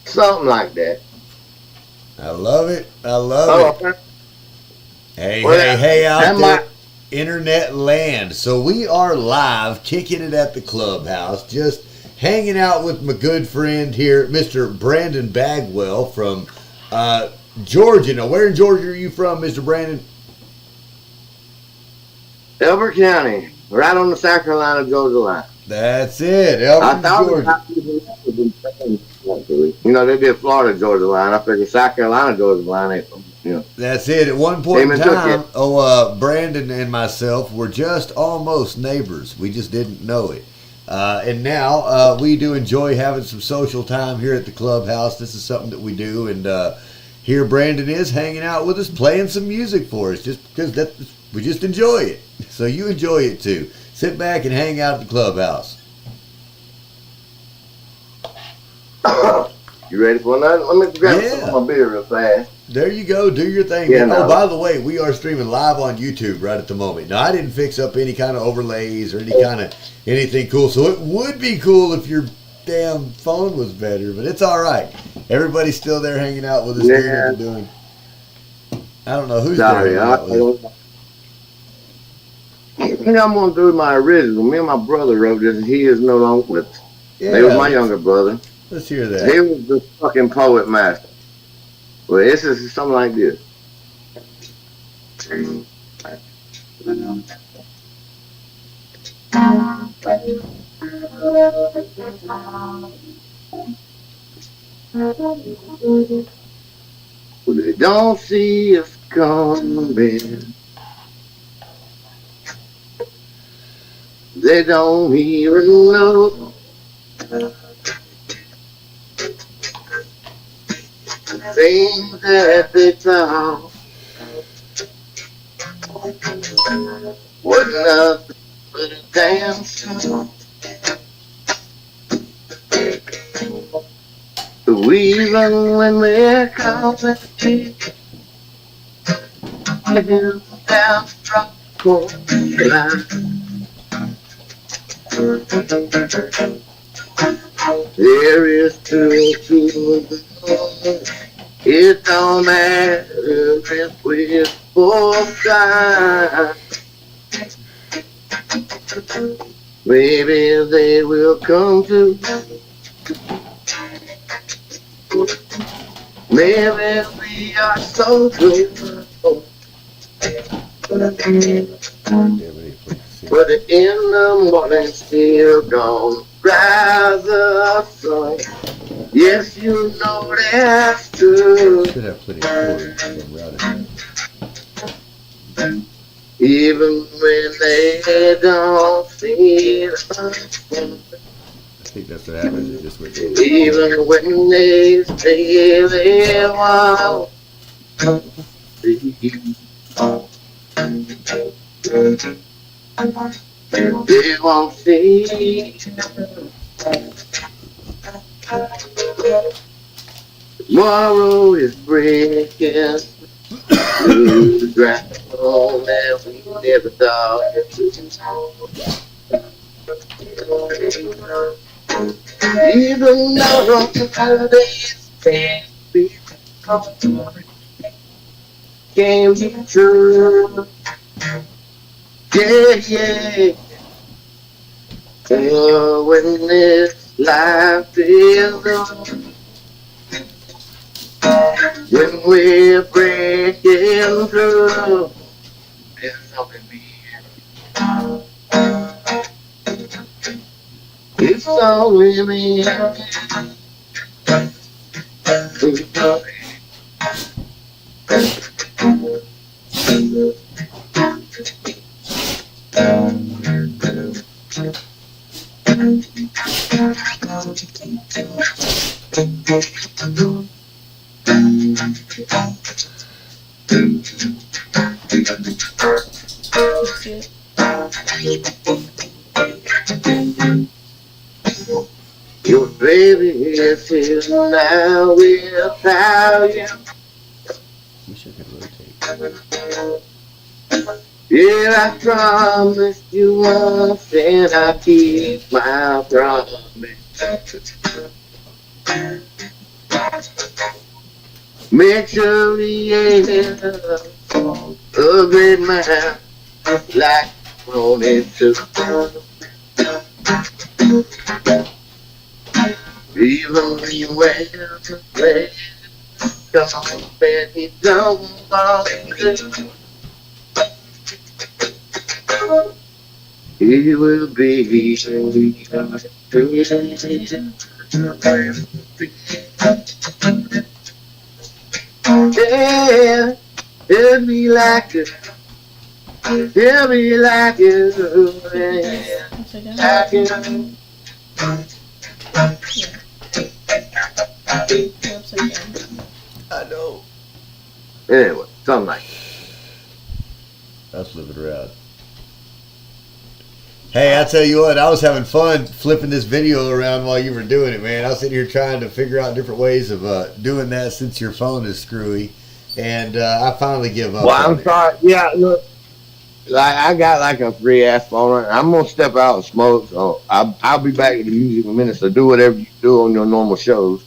Something like that. I love it. I love it. Okay. Hey, Well, hey, hey that out might. there, internet land. So we are live, kicking it at the clubhouse, just hanging out with my good friend here, Mr. Brandon Bagwell from Georgia. Now, where in Georgia are you from, Mr. Brandon? Elbert County, right on the South Carolina Georgia line. That's it, I Elkins, thought Georgia. about they did Florida Georgia line. I figured South Carolina Georgia line ain't. That's it. At one point in Amen to time, it. Brandon and myself were just almost neighbors. We just didn't know it. And now we do enjoy having some social time here at the clubhouse. This is something that we do, and here Brandon is hanging out with us, playing some music for us, just because we just enjoy it. So you enjoy it too. Sit back and hang out at the clubhouse. You ready for another? Let me grab some of my beer real fast. There you go. Do your thing. Yeah, Oh, by the way, we are streaming live on YouTube right at the moment. Now, I didn't fix up any kind of overlays or anything cool, so it would be cool if your damn phone was better, but it's all right. Everybody's still there hanging out with us doing what they're doing. I don't know who's there hanging out with us. I think I'm going to do my original. Me and my brother wrote this, and he is no longer with us. Yeah, he was my younger brother. Let's hear that. He was the fucking poet master. Well, this is something like this. Well, they don't see us coming. They don't even know. Things that they thought was nothing but a damn song. Even when they're coming down the tropical line, there is truth. It don't matter if we're both blind. Maybe they will come to. Maybe we are so good. But in the morning still gonna rise up sun. Yes, you know that's true. Should have plenty of chords. Even when they don't see us. I think that's what happens. It just went even when they say they want they won't see. Tomorrow is breaking through the ground that we never thought. Even though days can't be true. Yeah, yeah. Oh, when this life is on, when we're breaking through, there's something beyond. It's only me. Your baby is here now without you. Wish I could rotate. Yeah, I promised you once and I keep my promise. Make sure he ain't a great man like Ronnie too. Even when you wear the play, come bet he don't want it. He will be yeah, it'll be like it. It'll be like it. Yeah. Like it. I know. Anyway, something like that. That's living around. Hey, I tell you what, I was having fun flipping this video around while you were doing it, man. I was sitting here trying to figure out different ways of doing that since your phone is screwy, and I finally give up. Well, I'm sorry. Yeah, look, like I got like a free ass phone. I'm gonna step out and smoke, so I'll be back in the music in a minute. So do whatever you do on your normal shows.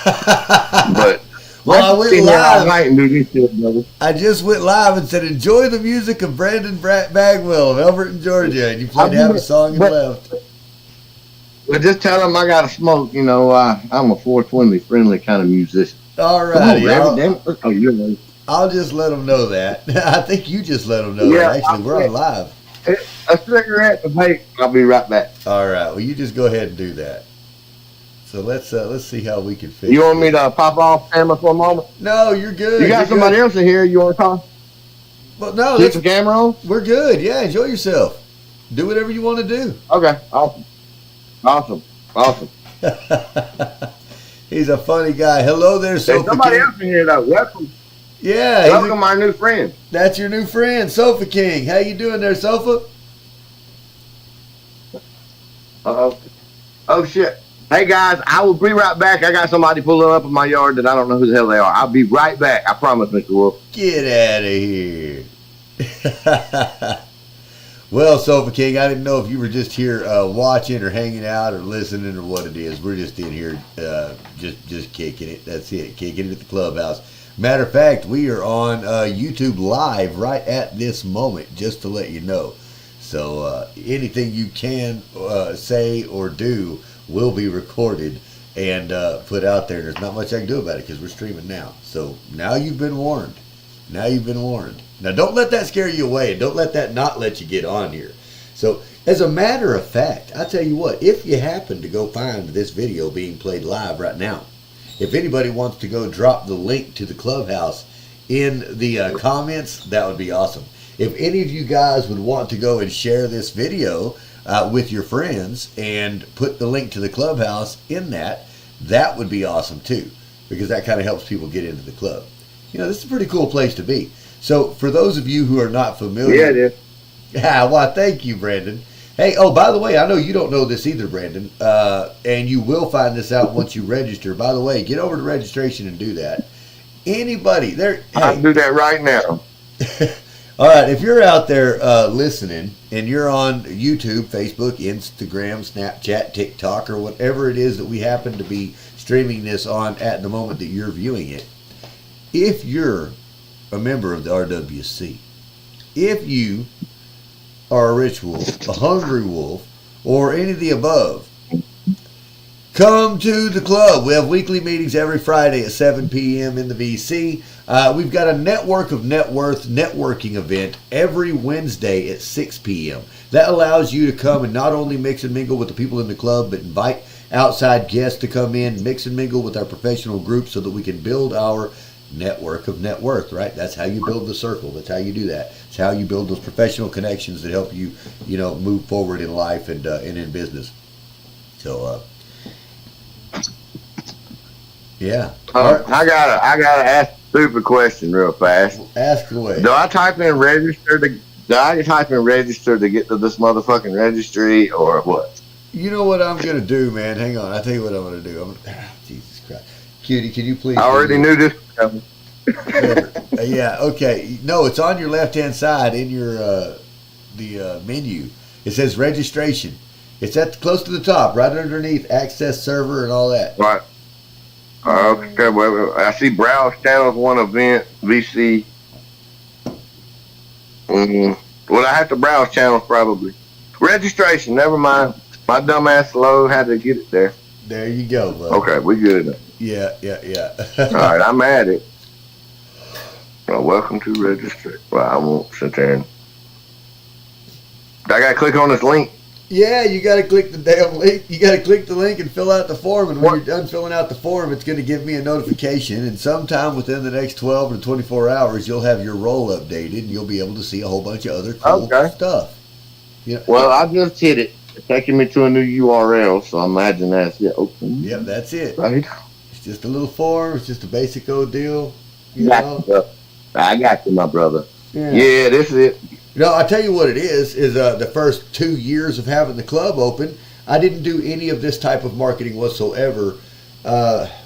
But well, I went live. All night and do this shit, brother. I just went live and said, "Enjoy the music of Brandon Bagwell of Elberton, Georgia." And you played half a song and left. But just tell them I got to smoke. You know, I'm a 420 friendly kind of musician. All right. I'll just let them know that. I think you just let them know that. Actually, we're on live. A cigarette, a vape. I'll be right back. All right. Well, you just go ahead and do that. So let's see how we can fix. You want me to pop off camera for a moment? No, you're good. You got somebody else in here. You want to talk? Well, no. Keep the camera on. We're good. Yeah, enjoy yourself. Do whatever you want to do. Okay. Awesome. He's a funny guy. Hello there, Sofa. There's somebody else in here though. Welcome. Yeah. Welcome, our new friend. That's your new friend, Sofa King. How you doing there, Sofa? Oh shit. Hey guys, I will be right back. I got somebody pulling up in my yard that I don't know who the hell they are. I'll be right back. I promise, Mr. Wolf. Get out of here. Well, Sofa King, I didn't know if you were just here watching or hanging out or listening or what it is. We're just in here just kicking it. That's it, kicking it at the clubhouse. Matter of fact, we are on YouTube Live right at this moment, just to let you know. So anything you can say or do will be recorded and put out there. There's not much I can do about it because we're streaming now. So now you've been warned. Now don't let that scare you away, and don't let that not let you get on here. So as a matter of fact, I tell you what, if you happen to go find this video being played live right now, if anybody wants to go drop the link to the clubhouse in the comments, that would be awesome. If any of you guys would want to go and share this video with your friends and put the link to the clubhouse in that would be awesome too, because that kind of helps people get into the club. You know, this is a pretty cool place to be. So for those of you who are not familiar, yeah, it is. Yeah, well, thank you, Brandon. Hey, oh, by the way, I know you don't know this either, Brandon, and you will find this out once you register. By the way, get over to registration and do that. Anybody there? Hey, I'll do that right now. All right, if you're out there listening and you're on YouTube, Facebook, Instagram, Snapchat, TikTok, or whatever it is that we happen to be streaming this on at the moment that you're viewing it, if you're a member of the RWC, if you are a rich wolf, a hungry wolf, or any of the above, come to the club. We have weekly meetings every Friday at 7 p.m. in the VC. We've got a Network of Net Worth networking event every Wednesday at 6 p.m. That allows you to come and not only mix and mingle with the people in the club, but invite outside guests to come in, mix and mingle with our professional group so that we can build our network of net worth, right? That's how you build the circle. That's how you do that. It's how you build those professional connections that help you, move forward in life and in business. So, yeah. I gotta ask a stupid question real fast. Ask away. Do I type in register to get to this motherfucking registry or what? You know what I'm gonna do, man? Hang on. I'll tell you what I'm gonna do. Jesus Christ. Cutie, can you please? I already knew this was coming. Yeah, okay. No, it's on your left-hand side in your the menu. It says registration. It's close to the top, right underneath access server and all that. Right. Okay, well, I see browse channels, one event, VC. Well, I have to browse channels probably. Registration, never mind. My dumb ass slow had to get it there. There you go, bud. Okay, we good. Yeah. All right, I'm at it. Well, welcome to registration. Well, I won't sit there and. I gotta click on this link. Yeah, you got to click the damn link. You got to click the link and fill out the form. And when you're done filling out the form, it's going to give me a notification. And sometime within the next 12 or 24 hours, you'll have your role updated, and you'll be able to see a whole bunch of other cool stuff. Yeah. Well, I just hit it. It's taking me to a new URL, so I imagine that's it. Open. Yep, that's it. Right. It's just a little form. It's just a basic old deal. You know? I got you, my brother. Yeah, this is it. You know, I tell you what it is the first 2 years of having the club open, I didn't do any of this type of marketing whatsoever,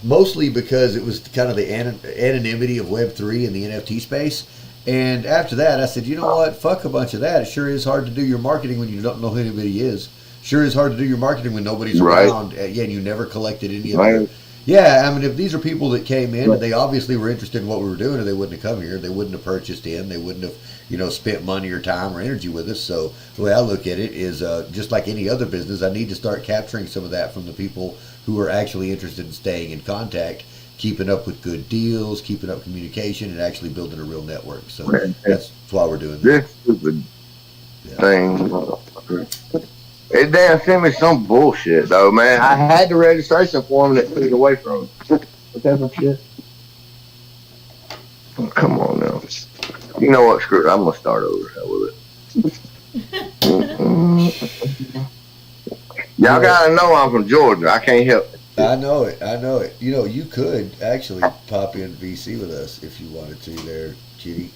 mostly because it was kind of the anonymity of Web3 and the NFT space. And after that, I said, you know what? Fuck a bunch of that. It sure is hard to do your marketing when you don't know who anybody is. Sure is hard to do your marketing when nobody's around. And you never collected any of it. Yeah, I mean, if these are people that came in and they obviously were interested in what we were doing, or they wouldn't have come here, they wouldn't have purchased in, they wouldn't have, spent money or time or energy with us. So the way I look at it is just like any other business, I need to start capturing some of that from the people who are actually interested in staying in contact, keeping up with good deals, keeping up communication, and actually building a real network. So that's why we're doing this. This stupid thing. It damn sent me some bullshit though, man. I had the registration form that took it away from me. What that some shit? Oh, come on now. You know what? Screw it. I'm gonna start over. Hell with it. Y'all gotta know I'm from Georgia. I can't help it. I know it. You could actually pop in VC with us if you wanted to there, Kitty.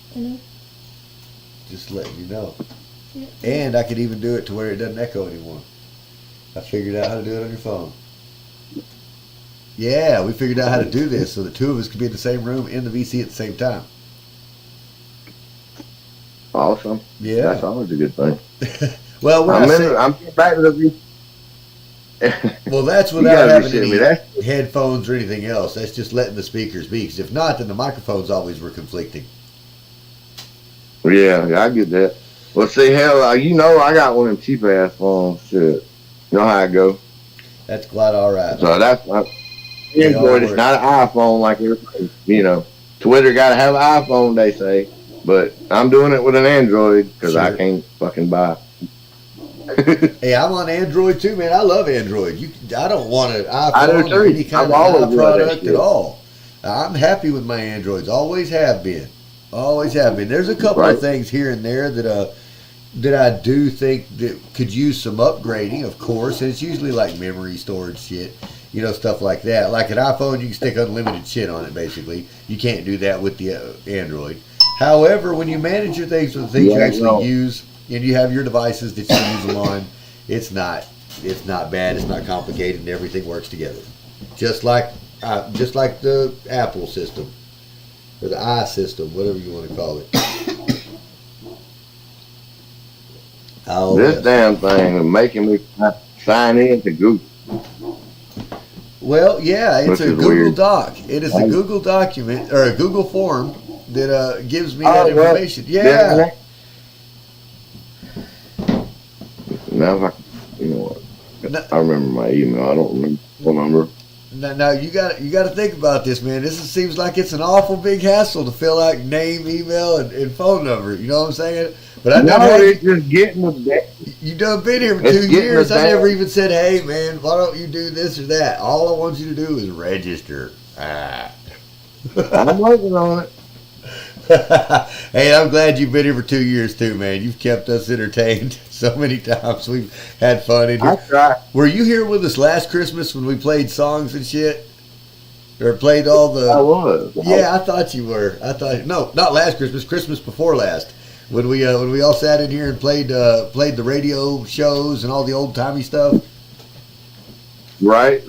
Just letting you know. And I could even do it to where it doesn't echo anymore. I figured out how to do it on your phone. Yeah, we figured out how to do this so the two of us could be in the same room in the VC at the same time. Awesome. Yeah. That's always a good thing. Well, I'm back to the VC. Well, that's without having any headphones or anything else. That's just letting the speakers be. Because if not, then the microphones always were conflicting. Yeah, I get that. Well, see, hell, I got one of them cheap ass phones. Shit, you know how it go. That's quite all right. So that's Android. It's not an iPhone like everybody. Twitter got to have an iPhone, they say, but I'm doing it with an Android because I can't fucking buy. Hey, I'm on Android too, man. I love Android. I don't want an iPhone or any kind of product at all. I'm happy with my Androids. Always have been. Always have been. There's a couple of things here and there that I do think that could use some upgrading, of course, and it's usually like memory storage shit, stuff like that. Like an iPhone, you can stick unlimited shit on it, basically. You can't do that with the Android. However, when you manage your things with the things you actually use, and you have your devices that you use them on, it's not bad, it's not complicated, and everything works together. Just like the Apple system. Or the iSystem, whatever you want to call it. This damn thing is making me sign in to Google. Well, yeah, it's a Google Doc. It is a Google document, or a Google form that gives me that information. Yeah. Now, you know what? I remember my email. I don't remember the phone number. Now you got to think about this, man. Seems like it's an awful big hassle to fill out name, email, and phone number. You know what I'm saying? But I know it's just getting the day. You done been here for 2 years. I never even said, "Hey, man, why don't you do this or that?" All I want you to do is register. I'm working on it. Hey, I'm glad you've been here for 2 years too, man. You've kept us entertained so many times. We've had fun in here. I tried. Were you here with us last Christmas when we played songs and shit? Or played all the... I was. Yeah, I thought you were. No, not last Christmas. Christmas before last. When we all sat in here and played the radio shows and all the old timey stuff. Right.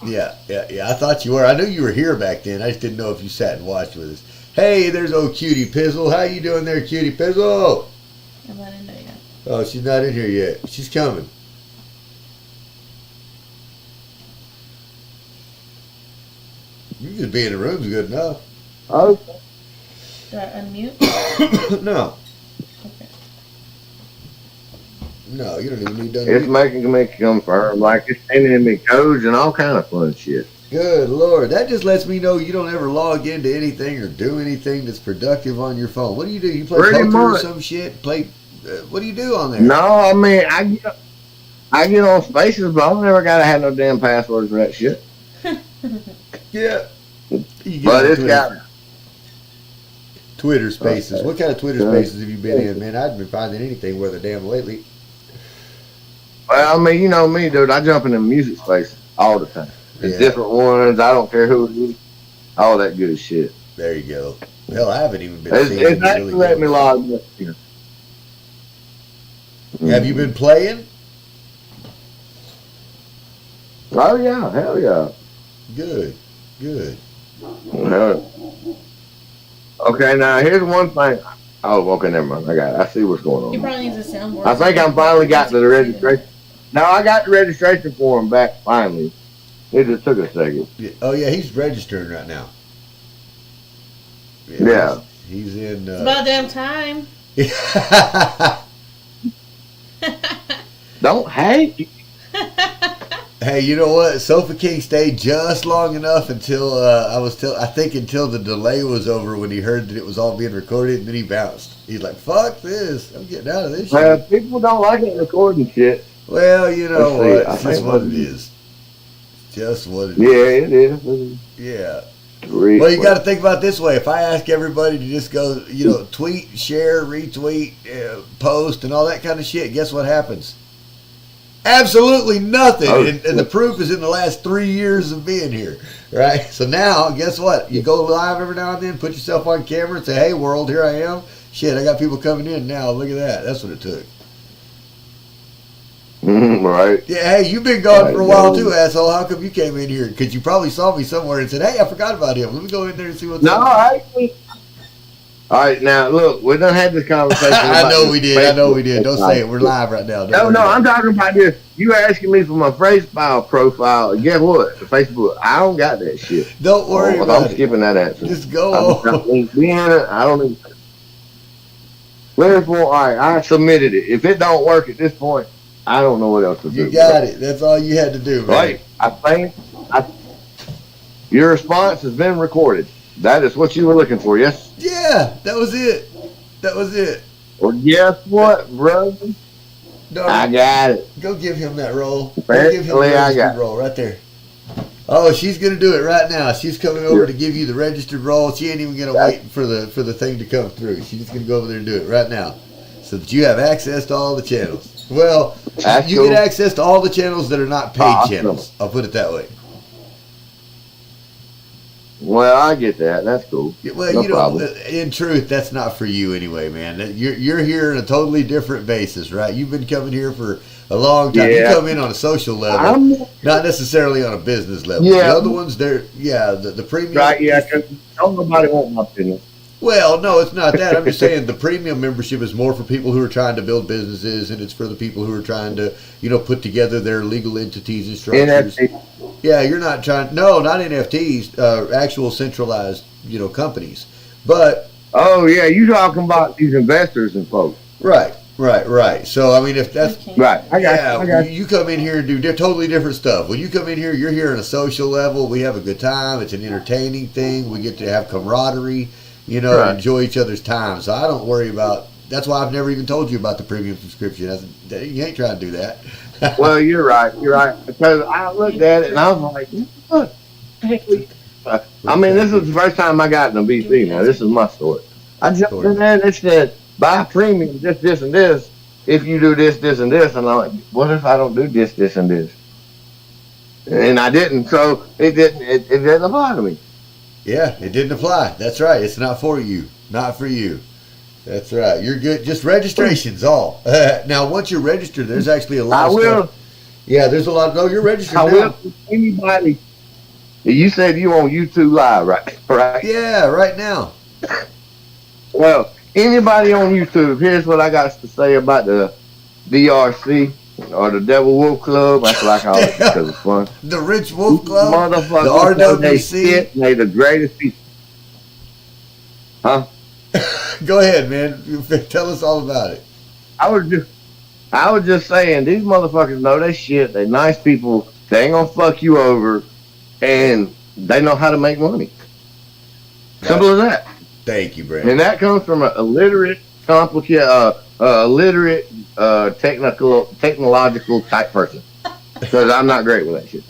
Yeah. I thought you were. I knew you were here back then. I just didn't know if you sat and watched with us. Hey, there's old Cutie Pizzle. How you doing there, Cutie Pizzle? I'm not in there yet. Oh, she's not in here yet. She's coming. You just be in the room's good enough. Oh. Do I unmute? No. Okay. No, you don't even need to It's unmute. making me confirm, like it's sending me codes and all kind of fun shit. Good Lord. That just lets me know you don't ever log into anything or do anything that's productive on your phone. What do? You play Pretty poker or much. some shit? What do you do on there? No, I mean, I get on Spaces, but I never gotta have no damn password for that shit. Yeah. You get But on it's got. Twitter Spaces. Okay. What kind of Twitter Yeah. Spaces have you been in, man? I haven't been finding anything worth a damn lately. Well, I mean, you know me, dude. I jump in the music space all the time. It's Yeah. different ones. I don't care who it is. All that good shit. There you go. Hell, I haven't even been It's seeing any actually let me good. log in here. Have you been playing? Oh yeah, hell yeah. Good. Good. Hell. Okay, now here's one thing. Oh, okay, never mind. I see what's going He on. probably needs a soundboard. I think I'm finally got to the registration. No, I got the registration form back finally. It just took a second. Yeah. Oh yeah, he's registering right now. Yeah. He's in. It's about damn time. Don't hate. Hey, you know what? Sofa King stayed just long enough until I think until the delay was over when he heard that it was all being recorded, and then he bounced. He's like, "Fuck this! I'm getting out of this shit." People don't like it recording shit. Well, you know Let's see, what? I It's just think what what- it is. Just what it Yeah, is. it is. Yeah. Really Well, you got to think about it this way. If I ask everybody to just go, tweet, share, retweet, post, and all that kind of shit, guess what happens? Absolutely nothing. Oh, And the proof is in the last 3 years of being here, right? So now, guess what? You go live every now and then, put yourself on camera and say, "Hey, world, here I am." Shit, I got people coming in now. Look at that. That's what it took. Right. Yeah, hey, you've been gone Right, for a while no. too, asshole. How come you came in here? Because you probably saw me somewhere and said, "Hey, I forgot about him. Let me go in there and see what's No, up." actually. All right, now look, we done had this conversation. I about know this we did. I know we Facebook did. Don't profile. say it. We're live right now. Don't No, worry no, about I'm it. talking about this. You asking me for my Facebook profile. Guess what? The Facebook. I don't got that shit. Don't worry I'm about it. skipping that answer. Just go I on. don't even. Therefore, all right, I submitted it. If it don't work at this point, I don't know what else to do. You got it. That's all you had to do, man. Right. I think your response has been recorded. That is what you were looking for, yes? Yeah, that was it. That was it. Well, guess what, brother? No, I got it. go give him that roll. Go Apparently, give him the I registered got it. roll right there. Oh, she's gonna do it right now. She's coming over to give you the registered roll. She ain't even gonna wait for the thing to come through. She's just gonna go over there and do it right now, so that you have access to all the channels. Well, That's you cool. get access to all the channels that are not paid Awesome. channels. I'll put it that way. Well, I get that. That's cool. Yeah, well, No you know, problem. in truth, that's not for you anyway, man. You're here on a totally different basis, right? You've been coming here for a long time. Yeah. You come in on a social level, I'm not necessarily on a business level. Yeah. The other ones, the premium. right. Yeah, 'cause don't nobody want my opinion. Well, no, it's not that. I'm just saying the premium membership is more for people who are trying to build businesses, and it's for the people who are trying to, put together their legal entities and structures. NFT. Yeah, you're not trying. No, not NFTs. Actual centralized, companies. But Oh yeah, you talking about these investors and folks? right. So I mean, if that's Right. I got. yeah, You, I got. you come in here and do totally different stuff. When you come in here, you're here on a social level. We have a good time. It's an entertaining thing. We get to have camaraderie. Right. Enjoy each other's time. So I don't worry about. That's why I've never even told you about the premium subscription. You ain't trying to do that. Well, you're right. You're right. Because I looked at it and I was like, what? I mean, this is the first time I got in a BC. Now, this is my story. I jumped in there and it said, buy premium, this, and this. If you do this, and this. And I'm like, what if I don't do this, and this? And I didn't. So it didn't apply to me. Yeah, it didn't apply. That's right. It's not for you. Not for you. That's right. You're good. Just registration's all. Now, once you're registered, there's actually a lot I of will. stuff. Yeah, there's a lot. No, you're registered I now. will. Anybody. You said you on YouTube Live, right? Right. Yeah, right now. Well, anybody on YouTube, here's what I got to say about the DRC or the Devil Wolf Club. That's what I call it because it's fun. The Rich Wolf These Club, motherfuckers the know they RWC. shit. They the greatest people. Huh? Go ahead, man. Tell us all about it. I was just saying, these motherfuckers know they shit. They nice people. They ain't gonna fuck you over, and they know how to make money. Simple as that. Thank you, Brandon. And that comes from a illiterate, technological type person. Because I'm not great with that shit.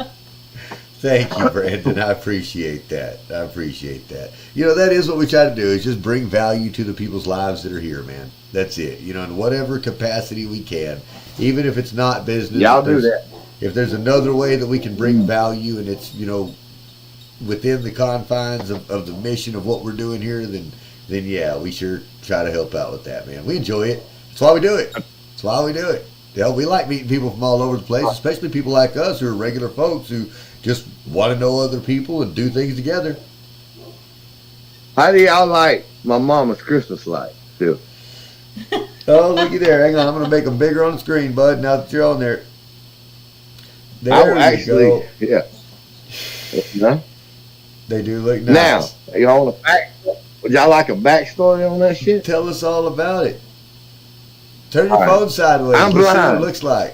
Thank you, Brandon. I appreciate that. You know, that is what we try to do, is just bring value to the people's lives that are here, man. That's it. You know, in whatever capacity we can. Even if it's not business. Y'all do that. If there's another way that we can bring value and it's, you know, within the confines of the mission of what we're doing here, then yeah, we sure try to help out with that, man. We enjoy it. That's why we do it. Yeah, we like meeting people from all over the place, especially people like us who are regular folks who just want to know other people and do things together. How do y'all like my mama's Christmas lights, too? Oh, looky there. Hang on. I'm going to make them bigger on the screen, bud, now that you're on there. There you go. Yeah. No? They do look nice. Now, you on the back? Would y'all like a backstory on that shit? Tell us all about it. Turn your All right. phone sideways. I'm Let's see what blind. it looks like.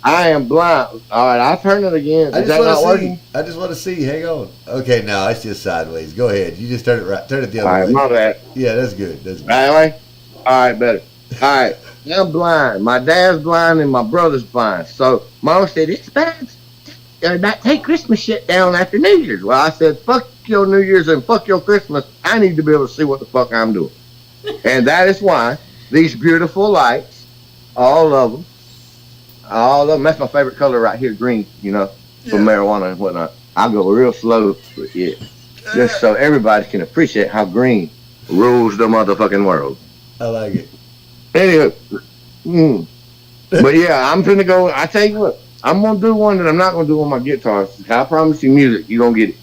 I am blind. All right, I'll turn it again. Is that not working? I just want to see. Hang on. Okay, no, it's just sideways. Go ahead. You just turn it right. Turn it the All other right, way. my bad. Yeah, that's good. That's good. Right way? All right, better. All right, I'm blind. My dad's blind and my brother's blind. So Mama said, it's bad. Not take Christmas shit down after New Year's. Well, I said, fuck your New Year's and fuck your Christmas. I need to be able to see what the fuck I'm doing. And that is why these beautiful lights, all of them, that's my favorite color right here, green, you know, for marijuana and whatnot. I go real slow with it, just so everybody can appreciate how green rules the motherfucking world. I like it. Anyway, but yeah, I'm finna go. I tell you what, I'm gonna do one that I'm not gonna do on my guitar. I promise you, music, you gonna get it.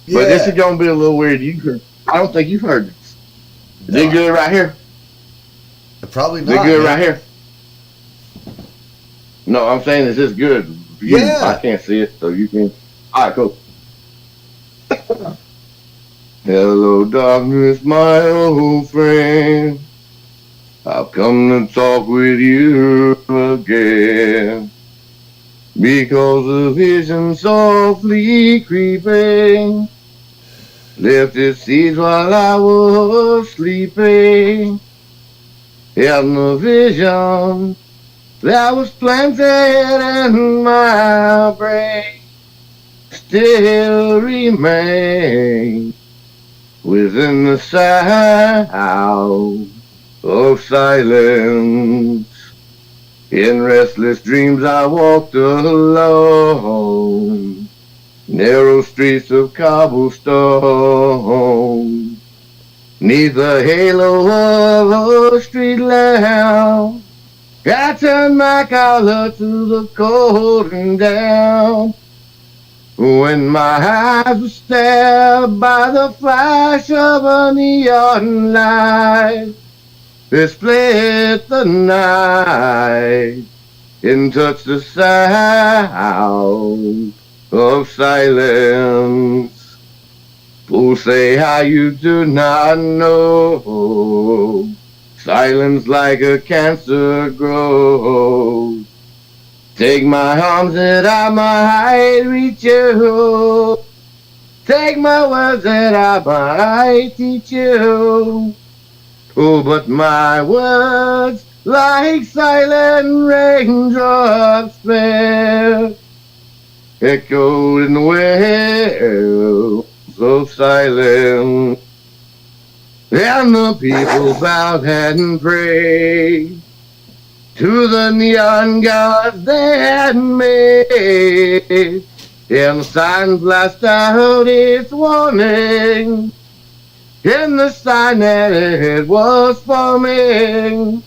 Yeah. But this is gonna be a little weird. I don't think you've heard this. Is it good right here? Probably Is not. it good man. right here? No, I'm saying, is this good? For you? Yeah. I can't see it, so you can. All right, cool. Hello, darkness, my old friend. I've come to talk with you again. Because a vision softly creeping left its seeds while I was sleeping. And the vision that was planted in my brain still remains within the sound of silence. In restless dreams I walked alone, narrow streets of cobblestone, neath the halo of a street lamp. I turned my collar to the cold and down. When my eyes were stabbed by the flash of a neon light, it split the night and touched the sound of silence. Oh, say how you do not know. Silence like a cancer grows. Take my arms that I might reach you. Take my words that I might teach you. Oh, but my words, like silent raindrops fell, echoed in the wells of silence. And the people bowed and prayed to the neon gods they had made. And the sign flashed out its warning, and the sign that it was forming.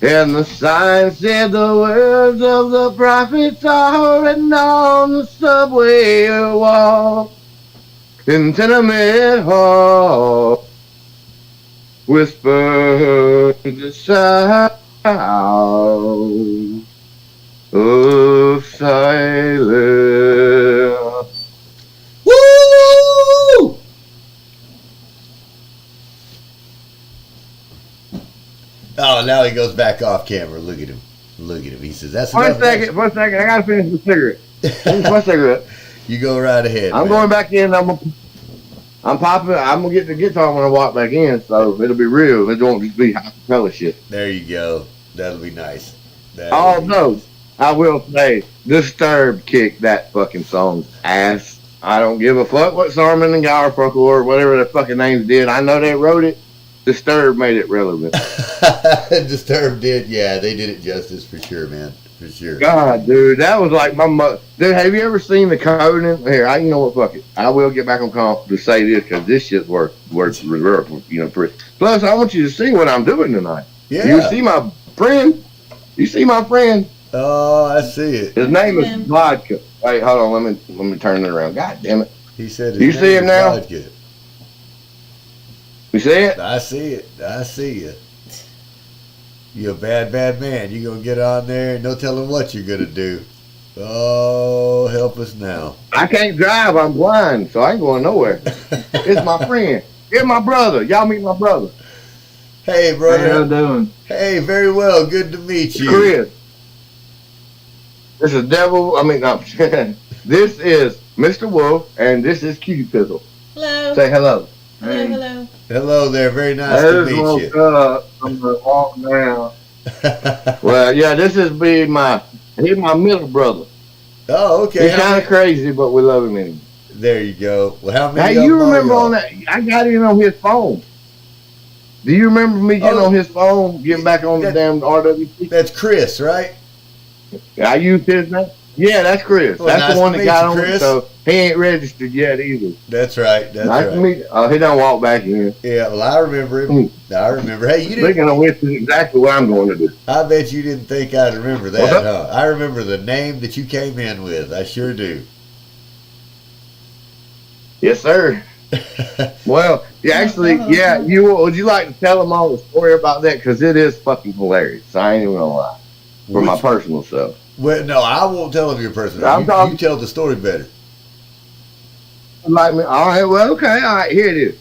And the sign said the words of the prophets are written on the subway wall, in tenement hall, whispered the sound How, oh, silent. Woo! Oh, now he goes back off camera. Look at him. Look at him. He says, "That's enough." One second. I gotta finish the cigarette. Finish my cigarette. You go right ahead. I'm man. going back in. I'm popping. I'm gonna get the guitar when I walk back in, so it'll be real. It won't just be acapella shit. There you go. That'll be nice. Although I will say, Disturbed kicked that fucking song's ass. I don't give a fuck what Sarman and Garfunkel or whatever the fucking names did. I know they wrote it. Disturbed made it relevant. Disturbed did, yeah, they did it justice for sure, man, for sure. God, dude, that was like my mother. Dude, have you ever seen the Conan? Here, you know what? Fuck it. I will get back on comp to say this because this shit's worth reserved. You know, plus I want you to see what I'm doing tonight. Yeah. You see my friend? You see my friend? Oh, I see it. His name is Vodka. Wait, hold on. Let me turn it around. God damn it. He said, you see him now? Vodka. You see it? I see it. I see you. You're a bad, bad man. You gonna get on there and no telling what you're gonna do. Oh, help us now. I can't drive. I'm blind, so I ain't going nowhere. It's my friend. It's my brother. Y'all meet my brother. Hey, brother. How you doing? Hey, very well. Good to meet you. Chris. This is Devil. I mean, no. This is Mr. Wolf, and this is Cutie Pizzle. Hello. Say hello. Hello, hello. Hello there. Very nice to meet you. I'm gonna walk down. Well, yeah, this is he's my middle brother. Oh, okay. He's kind of crazy, but we love him anyway. There you go. Well, how Now, many? you of them remember are on that? I got in on his phone. Do you remember me getting on his phone, getting back on the damn RWC? That's Chris, right? I used his name. Yeah, that's Chris. Well, that's nice the one to that meet got you, on Chris. it, so he ain't registered yet either. That's right. That's Nice right. to meet you. He don't walk back in. Yeah, well, I remember him. I remember. Hey, you didn't. Speaking of which, is exactly what I'm going to do. I bet you didn't think I'd remember What's that, up? huh? I remember the name that you came in with. I sure do. Yes, sir. Well, would you like to tell them all the story about that? Because it is fucking hilarious. I ain't even going to lie. For my personal self. Well, no, I won't tell them your personal. You tell the story better. Like me. All right, well, okay. All right, here it is.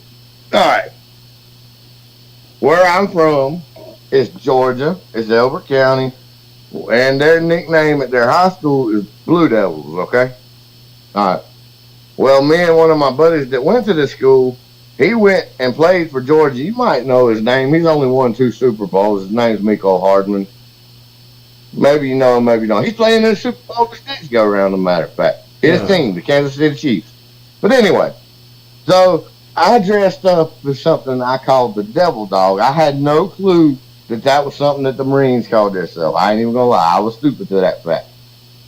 All right. Where I'm from is Georgia. It's Elbert County. And their nickname at their high school is Blue Devils, okay? All right. Well, me and one of my buddies that went to this school, he went and played for Georgia. You might know his name. He's only won 2 Super Bowls. His name's Miko Hardman. Maybe you know him, maybe you don't. He's playing in the Super Bowl the States go around, as a matter of fact. His team, the Kansas City Chiefs. But anyway, so I dressed up for something I called the Devil Dog. I had no clue that was something that the Marines called themselves. I ain't even gonna lie. I was stupid to that fact.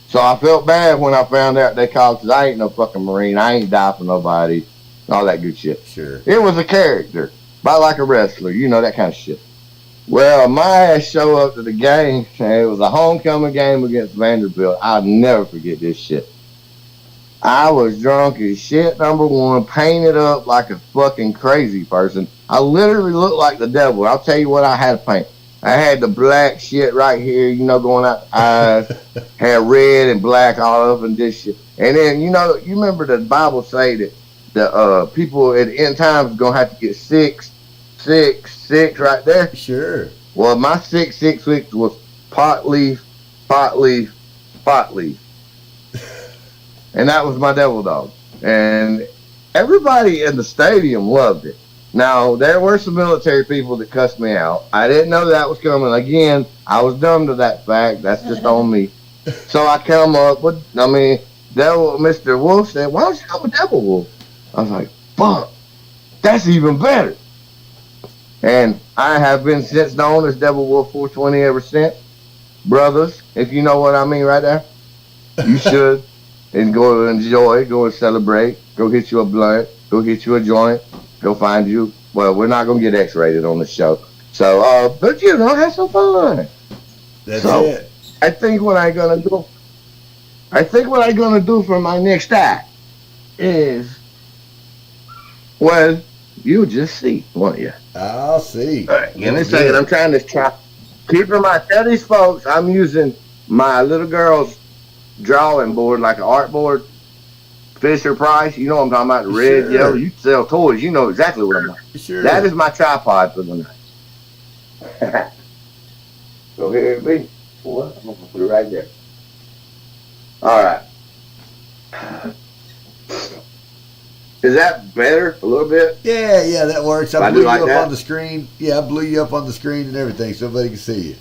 So I felt bad when I found out they called, because I ain't no fucking Marine. I ain't die for nobody. All that good shit. Sure. It was a character. About like a wrestler. You know, that kind of shit. Well, my ass show up to the game, and it was a homecoming game against Vanderbilt. I'll never forget this shit. I was drunk as shit, number one, painted up like a fucking crazy person. I literally looked like the devil. I'll tell you what I had to paint. I had the black shit right here, you know, going out the eyes. Had red and black all over and this shit. And then, you know, you remember the Bible say that the people at the end times are going to have to get 666 right there. Sure. Well, my 666 was pot leaf, pot leaf, pot leaf. And that was my Devil Dog. And everybody in the stadium loved it. Now, there were some military people that cussed me out. I didn't know that was coming. Again, I was dumb to that fact. That's just on me. So I come up with, Mr. Wolf said, why don't you come with Devil Wolf? I was like, fuck, that's even better. And I have been since known as Devil Wolf 420 ever since. Brothers, if you know what I mean right there, you should. And go enjoy, go and celebrate, go hit you a blunt, go hit you a joint, go find you. Well, we're not going to get X-rated on the show. So, but you know, have some fun. That's it. I think what I'm going to do for my next act is, well, you'll just see, won't you? I'll see. All right, give me a second. I'm trying to Keep in mind, tell these folks I'm using my little girl's drawing board, like an art board, Fisher Price. You know what I'm talking about? The red, yellow. Sure. You sell toys. You know exactly what I'm talking about. Sure. That is my tripod for the night. So here it be. What? I'm going to put it right there. All right. Is that better a little bit? Yeah, that works. I I blew do like you up that. on the screen. Yeah, I blew you up on the screen and everything so everybody can see you.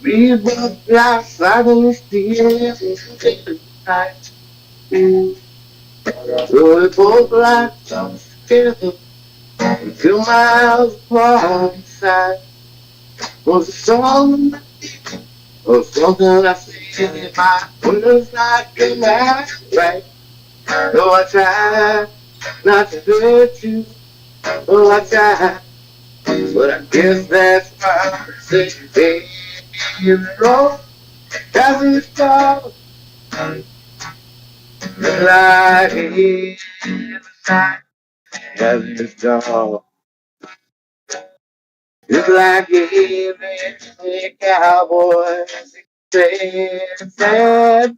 We both outside in the steel night. So we both lights on together. 2 miles apart inside. Was a song or something I said in my words not come out right. Though I tried not to hurt you. Oh, I tried. But I guess that's why I say, baby, you're wrong. As it's dark, like it is night. As it's dark, just like every cowboy said.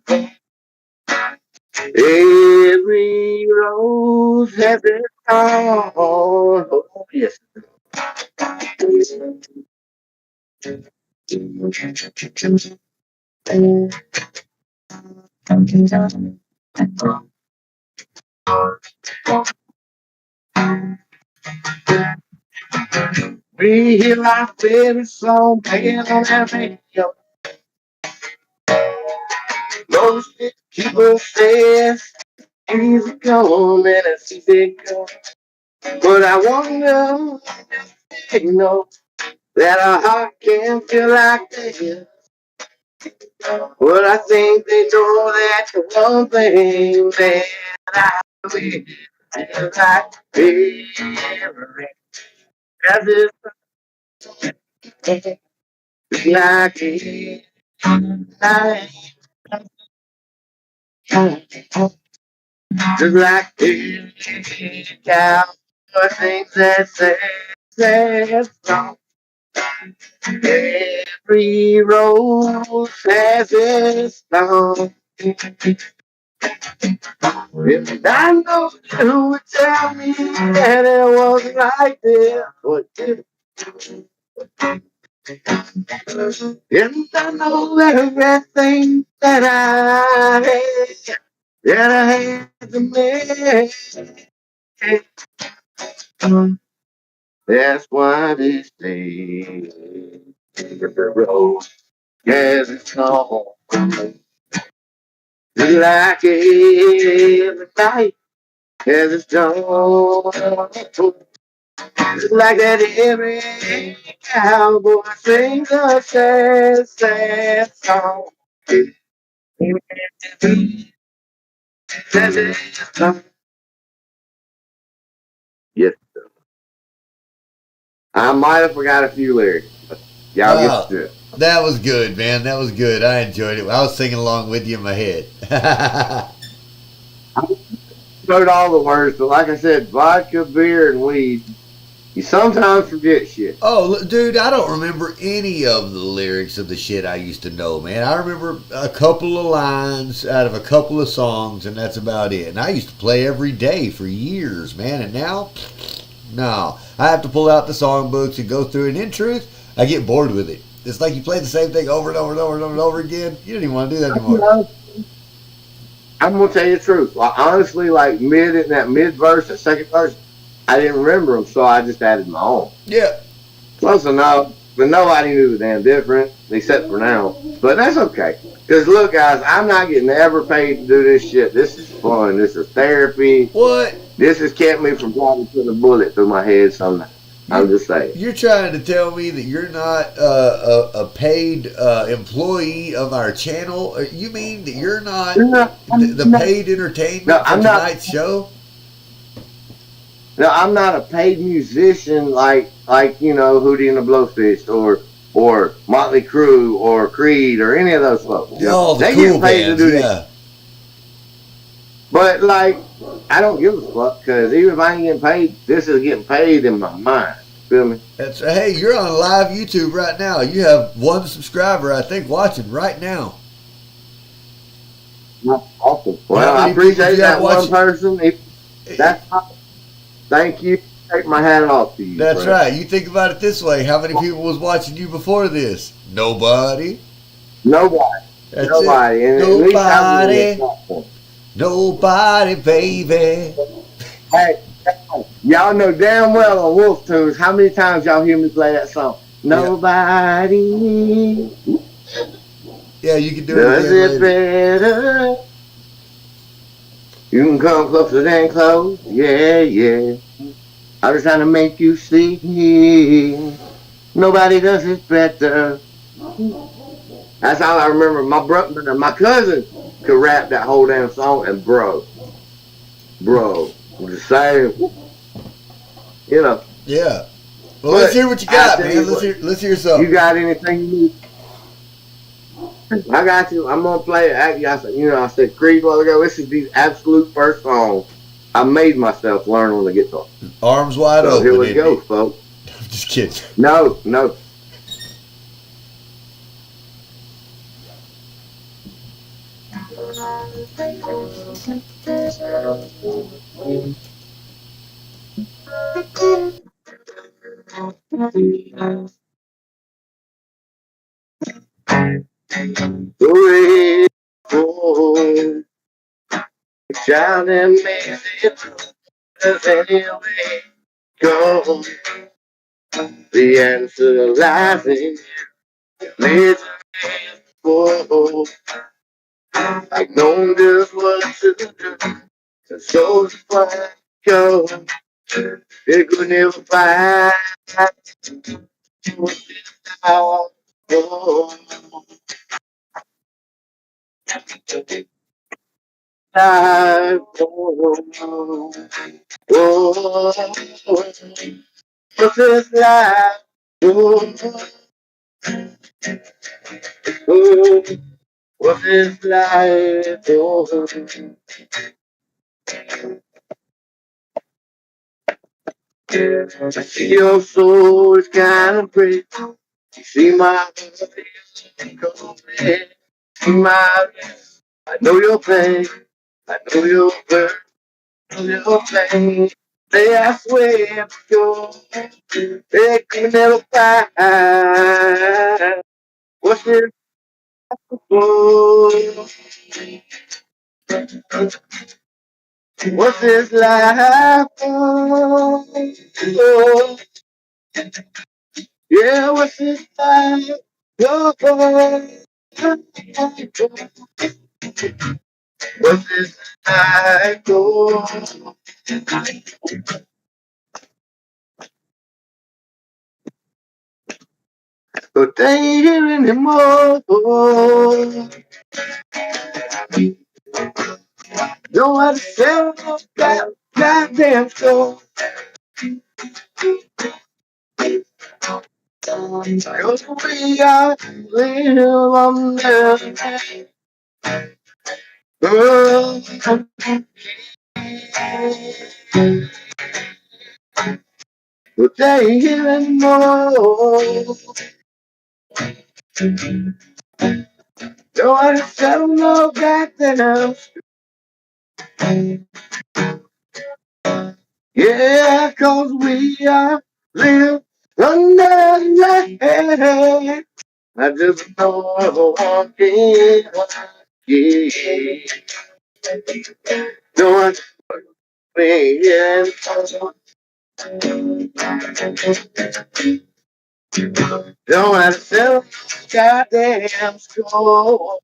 Every rose has its thorn. Oh, yes. We hear my favorite song playing on that radio. Most people say easy come and it's easy go. But I wonder if you know that a heart can feel like this. But I think they know that the one thing that I will is like every as it's like it night. Just like every cow things that say song. Every rose has its thorn. And I know you would tell me that it was like this. But and I know everything that I had to make. That's why they say the road has its thorn. Like every night has its dawn. Like that every cowboy sings a sad, sad song. Yes, I might have forgot a few lyrics, but y'all get Oh, to it. that was good, man. That was good. I enjoyed it. I was singing along with you in my head. I wrote all the words, but like I said, vodka, beer, and weed. You sometimes forget shit. Oh, look, dude, I don't remember any of the lyrics of the shit I used to know, man. I remember a couple of lines out of a couple of songs, and that's about it. And I used to play every day for years, man. And now, no. I have to pull out the songbooks and go through it. And in truth, I get bored with it. It's like you play the same thing over and over and over and over and over again. You don't even want to do that anymore. I'm gonna tell you the truth. Like, honestly, like in that mid verse, that second verse, I didn't remember them, so I just added my own. Yeah. Close enough, but nobody knew the damn difference, except for now. But that's okay. Because look, guys, I'm not getting ever paid to do this shit. This is fun. This is therapy. What? This has kept me from trying to put a bullet through my head sometimes. I'm just saying. You're trying to tell me that you're not a paid employee of our channel? You mean that you're not the paid entertainment for tonight's show? No, I'm not a paid musician like like Hootie and the Blowfish or Motley Crue or Creed or any of those folks. Oh, the They cool getting paid to bands, do this. yeah. But like, I don't give a fuck because even if I ain't getting paid, this is getting paid in my mind. Feel me? That's hey, you're on live YouTube right now. You have one subscriber, I think, watching right now. Awesome. How Well, I many people do appreciate you have that one watching? person. If that's thank you. Take my hat off to you, That's bro. right. You think about it this way: how many people was watching you before this? Nobody. Nobody. That's it. Nobody. And at least I was in this Nobody. platform. Nobody, baby. Hey, y'all know damn well on Wolf Tunes how many times y'all hear me play that song. Yeah, Nobody yeah. You can do it does again it later. better. You can come closer than close. Yeah, yeah. I'm just trying to make you see. Nobody does it better. That's all I remember. My brother, my cousin could rap that whole damn song, and bro, the same, you know. Yeah. Well, let's But hear what you I got, tell man. you Let's what, hear. Let's hear you something. got anything you need? I got you. I'm gonna play it. I said Creed a while ago. This is the absolute first song I made myself learn on the guitar. Arms wide So here open, we isn't go, he? folks. I'm just kidding. No, no. Hooray, oh, shout and make it as anyway go. The answer lies in you. Oh, I've known just what to do. So far go. It could never find out. Oh, life. Oh, oh, what's this life? Oh, oh, what's this life? Oh, your soul is kind of pretty. You see my heart go red. See my I know your pain. I know your burn. I know your pain. Say I swear you're they can never find. What's this for? What's this life for? Oh, yeah, what's this life for? What's this life for? But they ain't here anymore. Don't have to sell that goddamn store. Cause we are live on the world. But they ain't here anymore. Don't have to sell no goddamn. Yeah, cause we are live under the rain. I just know I want it. Yeah. No one's playing. Don't have to sell goddamn score.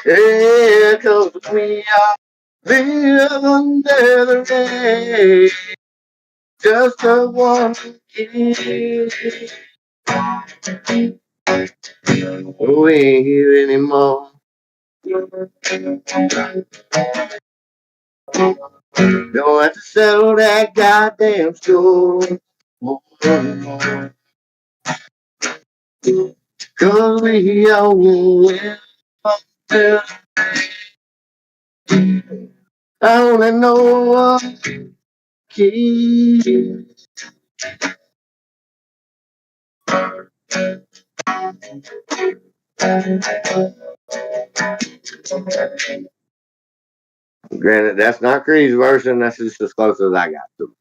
Yeah, cause we are live under the rain. Just a one kid. We ain't here anymore. Don't have to settle that goddamn score. Cause we only live. I only know one key. Granted, that's not Creed's version. That's just as close as I got to.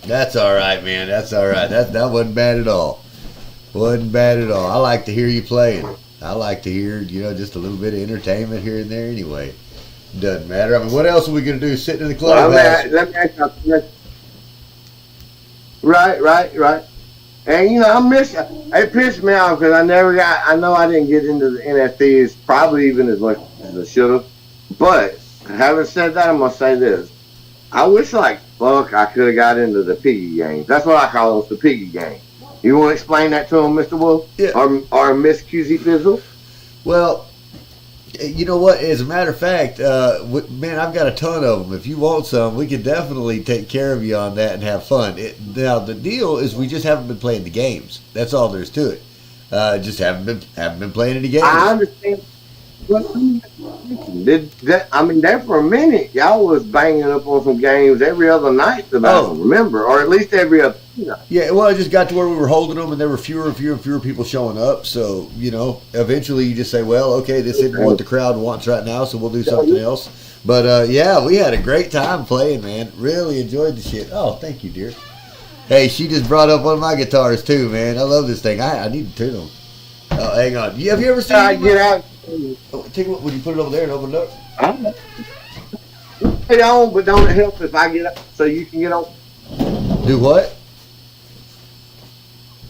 That's all right, man. That's all right. That wasn't bad at all. Wasn't bad at all. I like to hear you playing. I like to hear, just a little bit of entertainment here and there anyway. Doesn't matter. I mean, what else are we going to do sitting in the clubhouse? Let me ask you a question. Right. And I miss it. It pissed me off because I know I didn't get into the NFTs probably even as much as I should have. But having said that, I'm gonna say this. I wish like fuck I could have got into the piggy games. That's what I call those, the piggy game. You want to explain that to him, Mr. Wolf? Yeah. Or Miss QZ Fizzle? Well, you know what? As a matter of fact, man, I've got a ton of them. If you want some, we can definitely take care of you on that and have fun. Now, the deal is we just haven't been playing the games. That's all there is to it. Just haven't been playing any games. I understand. There for a minute, y'all was banging up on some games every other night that I don't remember, or at least every other. Yeah, well, it just got to where we were holding them, and there were fewer and fewer people showing up. So, eventually you just say, well, okay, this isn't what the crowd wants right now, so we'll do something else. But, yeah, we had a great time playing, man. Really enjoyed the shit. Oh, thank you, dear. Hey, she just brought up one of my guitars, too, man. I love this thing. I need to tune them. Oh, hang on. Have you ever seen it? Get out. Take a look. Would you put it over there and open it up? Get on, but don't it help if I get up so you can get on? Do what?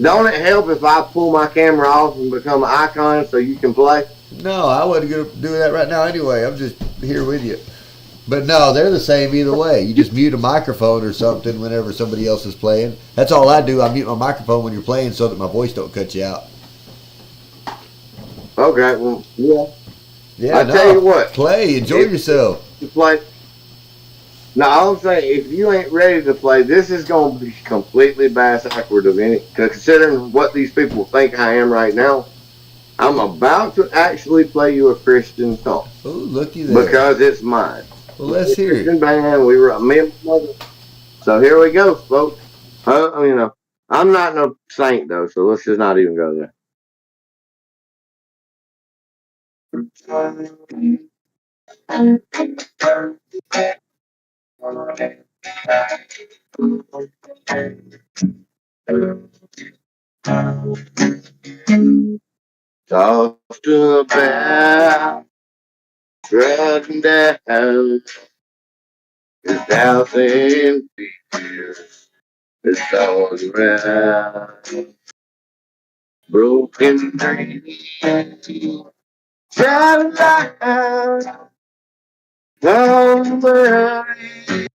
Don't it help if I pull my camera off and become an icon so you can play? No, I wasn't going to do that right now anyway. I'm just here with you. But no, they're the same either way. You just mute a microphone or something whenever somebody else is playing. That's all I do. I mute my microphone when you're playing so that my voice don't cut you out. Okay, well, yeah. Yeah, I tell you what. Play, enjoy yourself. Play. No, I'm saying if you ain't ready to play, this is going to be completely backward of any. Considering what these people think I am right now, I'm about to actually play you a Christian song. Oh, looky there. Because it's mine. Well, let's hear it. Christian band. We were me and my mother. So here we go, folks. I'm not no saint though, so let's just not even go there. Tossed about, trodden down, his house in pieces, his songs around, broken dreams, shattered lives, don't worry,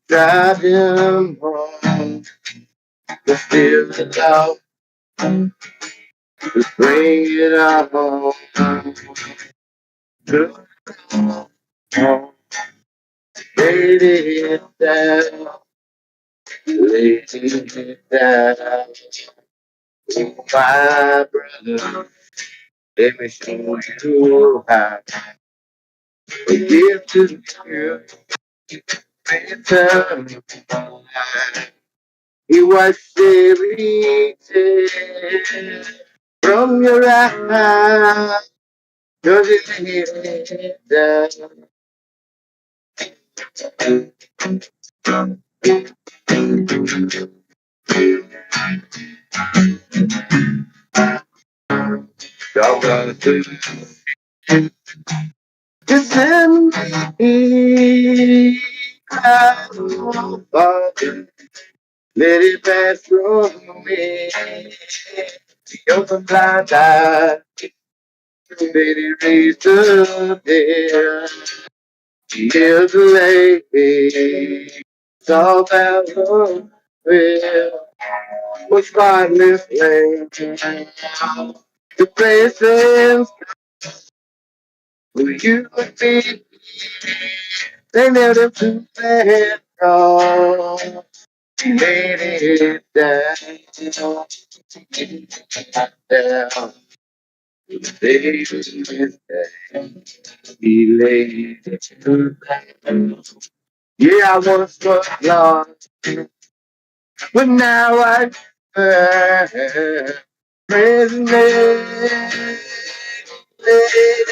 drive him home, but still the love, just bring it on. Lay it down, lay it down. Oh, my brother, let me show you how. Give to the girl, time. You watch every tear from your eyes, 'cause it's here down. Y'all gonna do just send me cry, oh, Father, let it pass through me. The open blind eye, let it raise the dead. Here's the lady, it's all about love. Well, was spotless land. The places where you would be, they never too bad. Oh, laid it down, down. Laid it down. He laid it down. Yeah, I once was lost, but now I present laid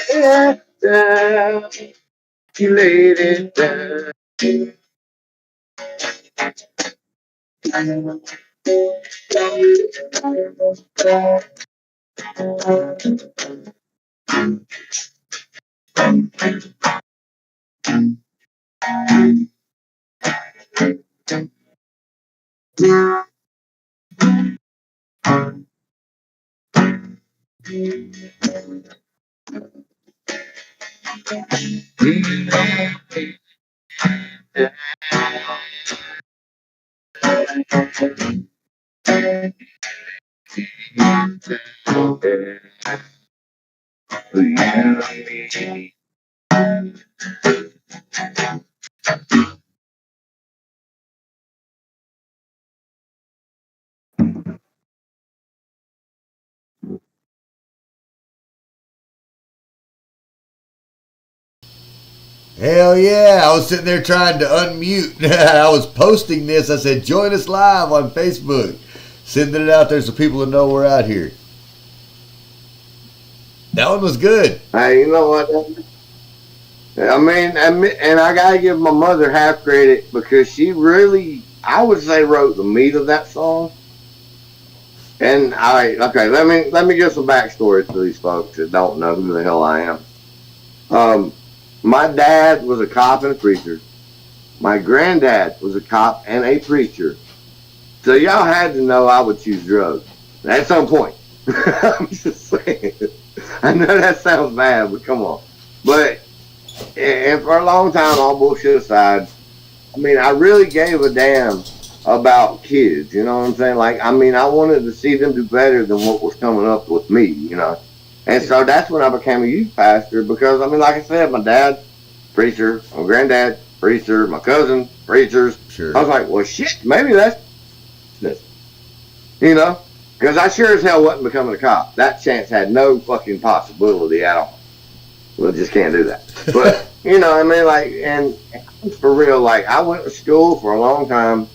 it down. He laid it down. Hell yeah. I was sitting there trying to unmute. I was posting this. I said, join us live on Facebook. Sending it out there so people to know we're out here. That one was good. Hey, you know what? I mean, and I gotta give my mother half credit because she really, I would say, wrote the meat of that song. And okay, let me give some backstory to these folks that don't know who the hell I am. My dad was a cop and a preacher. My granddad was a cop and a preacher. So y'all had to know I would choose drugs at some point. I'm just saying. I know that sounds bad, but come on. But and for a long time, all bullshit aside, I mean, I really gave a damn about kids. You know what I'm saying? Like, I mean, I wanted to see them do better than what was coming up with me. You know, and so that's when I became a youth pastor because I mean, like I said, my dad preacher, my granddad preacher, my cousin preachers. Sure. I was like, well, shit, maybe that's this. You know, because I sure as hell wasn't becoming a cop. That chance had no fucking possibility at all. We just can't do that. But you know, I mean, like, and for real, like, I went to school for a long time.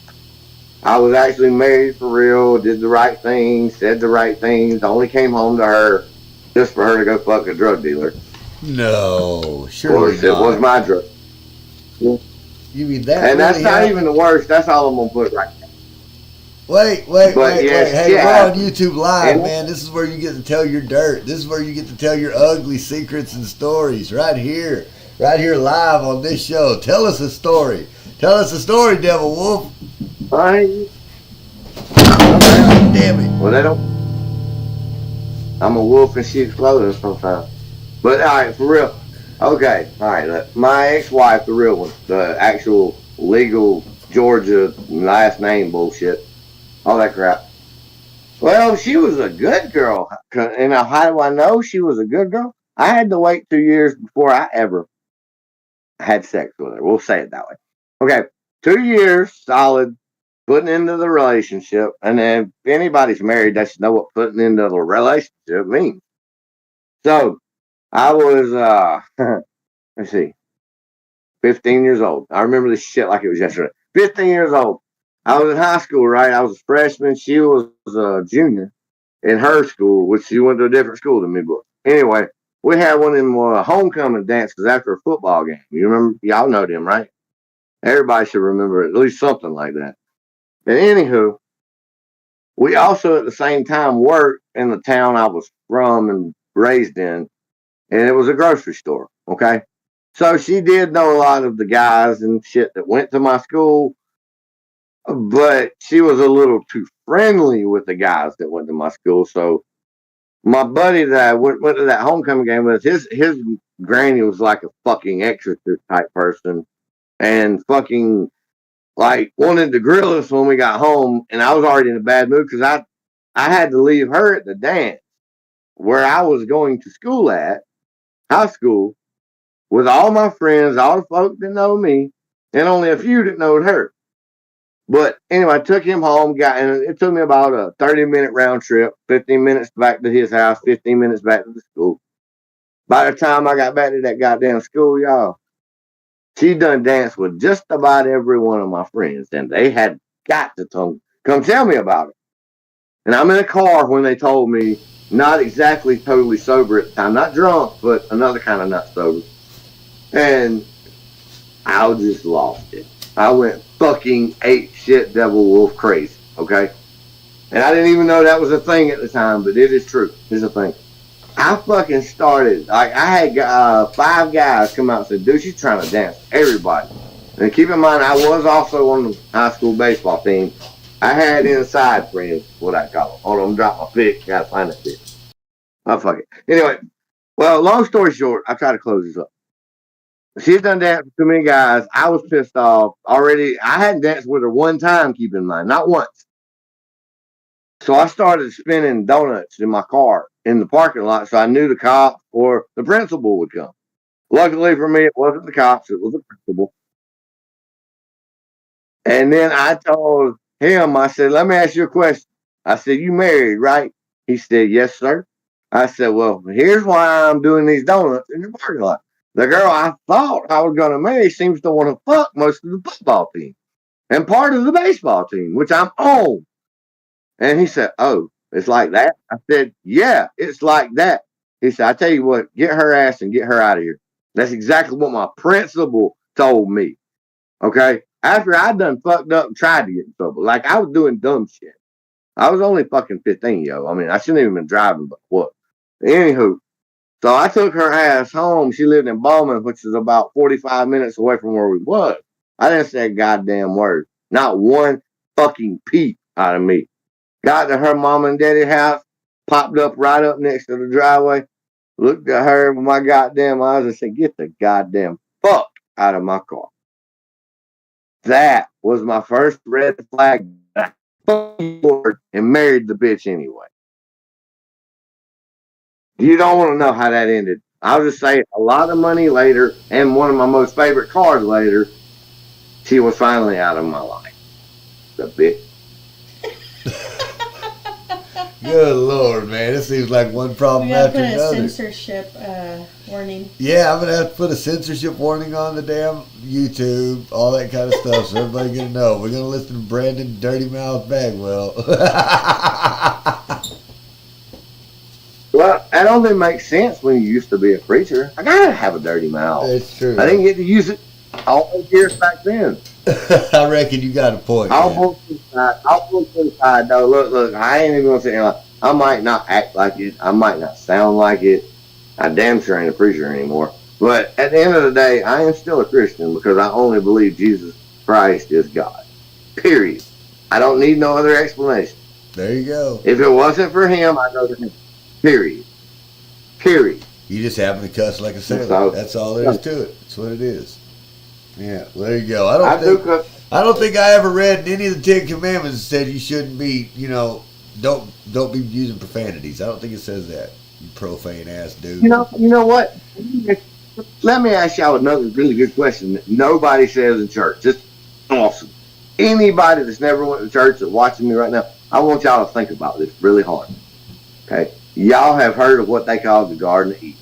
I was actually married for real, did the right things, said the right things, only came home to her just for her to go fuck a drug dealer. No, Of surely course, it was not. my drug. You mean that? And that's really not happened? even the worst. That's all I'm gonna put right now. Wait. But yes, Hey, shit we're on happens. YouTube Live, And man. This is where you get to tell your dirt. This is where you get to tell your ugly secrets and stories right here. Right here live on this show. Tell us a story. Tell us a story, Devil Wolf. I, Damn it. well, they don't. I'm a wolf in sheep's clothing sometimes. But all right, for real. Okay, all right. Look, my ex-wife, the real one, the actual legal Georgia last name bullshit, all that crap. Well, she was a good girl. And how do I know she was a good girl? I had to wait 2 years before I ever had sex with her. We'll say it that way. Okay, 2 years solid putting into the relationship. And then if anybody's married, they should know what putting into the relationship means. So I was, let's see, 15 years old. I remember this shit like it was yesterday. 15 years old. I was in high school, right? I was a freshman. She was a junior in her school, which she went to a different school than me. But anyway, we had one of them homecoming dances after a football game. You remember? Y'all know them, right? Everybody should remember at least something like that. And anywho, we also at the same time worked in the town I was from and raised in, and it was a grocery store. Okay. So she did know a lot of the guys and shit that went to my school, but she was a little too friendly with the guys that went to my school. So my buddy that I went to that homecoming game with, his granny was like a fucking exorcist type person, and fucking like wanted to grill us when we got home, and I was already in a bad mood because I had to leave her at the dance where I was going to school at high school with all my friends, all the folks that know me, and only a few that knowed her. But anyway, I took him home, and it took me about a 30-minute round trip, 15 minutes back to his house, 15 minutes back to the school. By the time I got back to that goddamn school, y'all, she done danced with just about every one of my friends, and they had got to come tell me about it. And I'm in a car when they told me, not exactly totally sober at the time, not drunk, but another kind of not sober. And I just lost it. I went fucking ape shit devil wolf crazy, okay? And I didn't even know that was a thing at the time, but it is true. It's a thing. I fucking started, like, I had 5 guys come out and say, dude, she's trying to dance with everybody. And keep in mind, I was also on the high school baseball team. I had inside friends, what I call them. Hold on, drop my pick. Gotta find that pick. Oh, fuck it. Anyway, well, long story short, I try to close this up. She's done danced with too many guys. I was pissed off already. I hadn't danced with her one time, keep in mind, not once. So I started spinning donuts in my car in the parking lot so I knew the cop or the principal would come. Luckily for me, it wasn't the cops, it was the principal. And then I told him, I said, let me ask you a question. I said, you married, right? He said, yes, sir. I said, well, here's why I'm doing these donuts in the parking lot. The girl I thought I was going to marry seems to want to fuck most of the football team and part of the baseball team, which I'm on. And he said, oh, it's like that? I said, yeah, it's like that. He said, I tell you what, get her ass and get her out of here. That's exactly what my principal told me. Okay? After I done fucked up and tried to get in trouble. Like, I was doing dumb shit. I was only fucking 15, yo. I mean, I shouldn't even been driving, but what? Anywho, so I took her ass home. She lived in Bowman, which is about 45 minutes away from where we was. I didn't say a goddamn word. Not one fucking peep out of me. Got to her mom and daddy's house, popped up right up next to the driveway, looked at her with my goddamn eyes and said, get the goddamn fuck out of my car. That was my first red flag. And married the bitch anyway. You don't want to know how that ended. I'll just say a lot of money later, and one of my most favorite cars later, she was finally out of my life. The bitch. Good Lord, man. This seems like one problem We gotta after put a another. censorship warning. Yeah, I'm going to have to put a censorship warning on the damn YouTube, all that kind of stuff, so everybody can know. We're going to listen to Brandon Dirty Mouth Bagwell. Well, that only makes sense when you used to be a preacher. I gotta have a dirty mouth. That's true. I didn't get to use it all those years back then. I reckon you got a point. I'll pull to the side. No, look, I ain't even gonna sit here like, I might not act like it. I might not sound like it. I damn sure ain't a preacher anymore. But at the end of the day, I am still a Christian because I only believe Jesus Christ is God. Period. I don't need no other explanation. There you go. If it wasn't for him, I'd go to him. Period. You just happen to cuss like a sailor. So, that's all there is to it. That's what it is. Yeah, well, there you go. I don't think I ever read in any of the 10 Commandments that said you shouldn't be, don't be using profanities. I don't think it says that. You profane ass dude. You know what? Let me ask y'all another really good question that nobody says in church. It's awesome. Anybody that's never went to church or watching me right now, I want y'all to think about this really hard. Okay? Y'all have heard of what they call the Garden of Eden.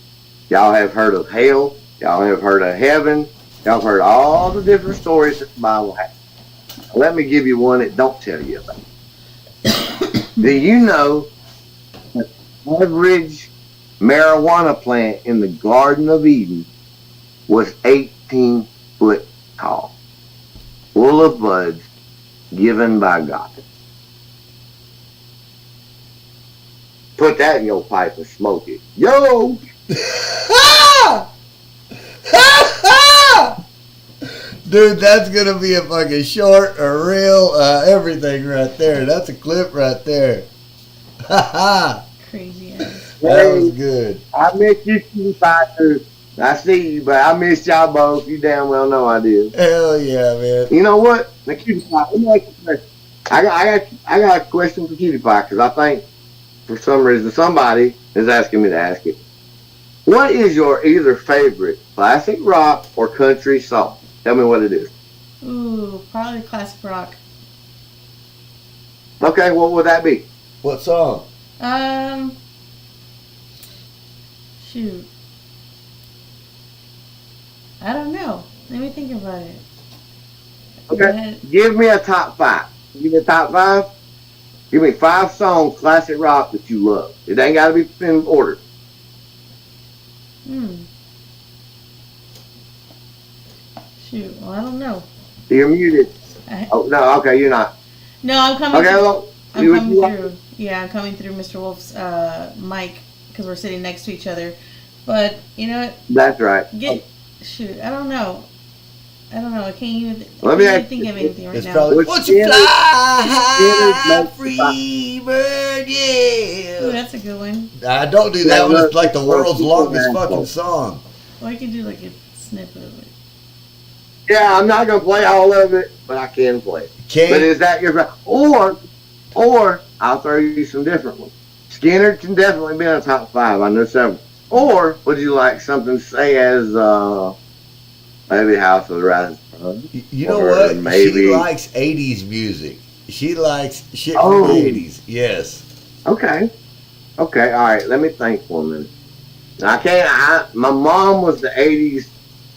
Y'all have heard of hell. Y'all have heard of heaven. Y'all have heard all the different stories that the Bible has. Let me give you one that don't tell you about. Do you know that the average marijuana plant in the Garden of Eden was 18 foot tall, full of buds given by God? Put that in your pipe and smoke it. Yo! Dude, that's going to be a fucking short, a reel, everything right there. That's a clip right there. Crazy ass. That was good. I met you two fighters I see you, but I missed y'all both. You damn well know I did. Hell yeah, man. You know what? The cutie pie. Let me ask you a question. I got a question for cutie pie because I think for some reason somebody is asking me to ask it. What is your either favorite classic rock or country song? Tell me what it is. Ooh, probably classic rock. Okay, what would that be? What song? Um, shoot. I don't know. Let me think about it. Okay, give me a top five. Give me a top five. Give me five songs, classic rock that you love. It ain't got to be in order. Hmm. Shoot. Well, I don't know. You're muted. I, Oh no, okay, you're not. no, I'm coming Okay, through. well, I'm coming you through. Yeah, I'm coming through Mr. Wolf's mic because we're sitting next to each other. But you know what? that's right. Get shoot. I don't know. I don't know. I Let can't me even ask think of you, anything right It's now. probably was "Won't You Fly Skinner, High, make the five? Free Bird?" Ooh, Yeah. that's a good one. I don't do that Now one. It's look, like the what world's people longest ask fucking for. song. Or I could do like a snippet of it. Yeah, I'm not gonna play all of it, but I can play it. But Can't. is that your or I'll throw you some different ones. Skinner can definitely be in the top five. I know several. Or would you like something say as maybe House of the Rising Sun? You know Or what? She maybe likes '80s music. She likes shit from the oh '80s. Yes. okay. Okay, all right, let me think for a minute. I can't my mom was the eighties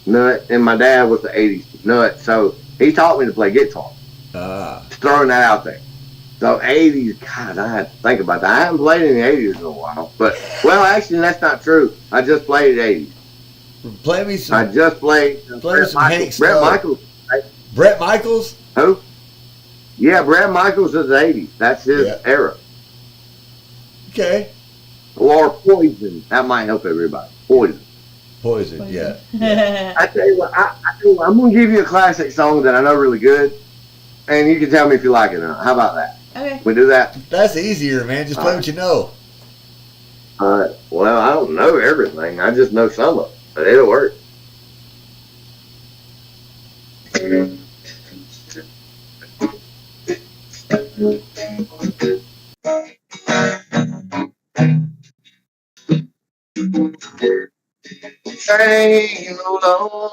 nut and my dad was the eighties nut, so he taught me to play guitar. Ah. Just throwing that out there. So eighties, God, I had to think about that. I haven't played in the eighties in a while. But well actually that's not true. I just played eighties. Play me I some. just played Play me some Hank Brett Snow. Michaels. Right? Brett Michaels. Who? Yeah, Brett Michaels is the eighties. That's his Yeah. era. Okay. Or Poison. That might help everybody. Poison. Poison. Poison. Yeah. Yeah. I tell you what, I tell you what, I'm gonna give you a classic song that I know really good, and you can tell me if you like it or not. How about that? Okay. We do that. That's easier, man. Just All play right. what you know. All right. Well, I don't know everything. I just know some of it, but it'll work. Ain't no long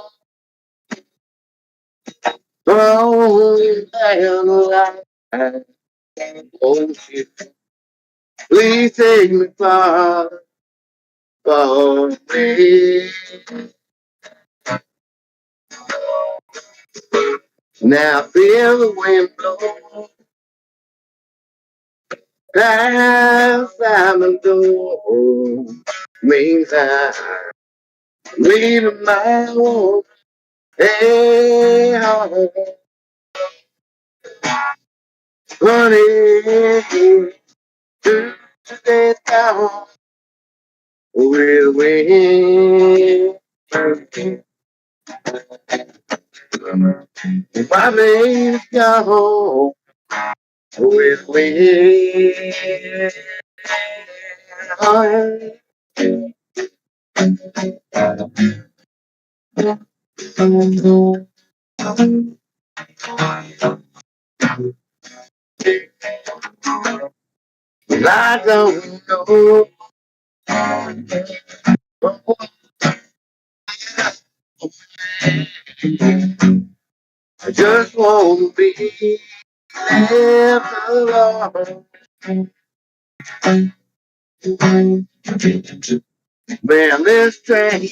down the line. Won't you please take me far, far away? Now I feel the wind blow outside my door. Meantime, leaving my home. Hey, honey, to today's down with wind. My baby's gone with wind. I don't know. I just want to be left alone. Man, this train,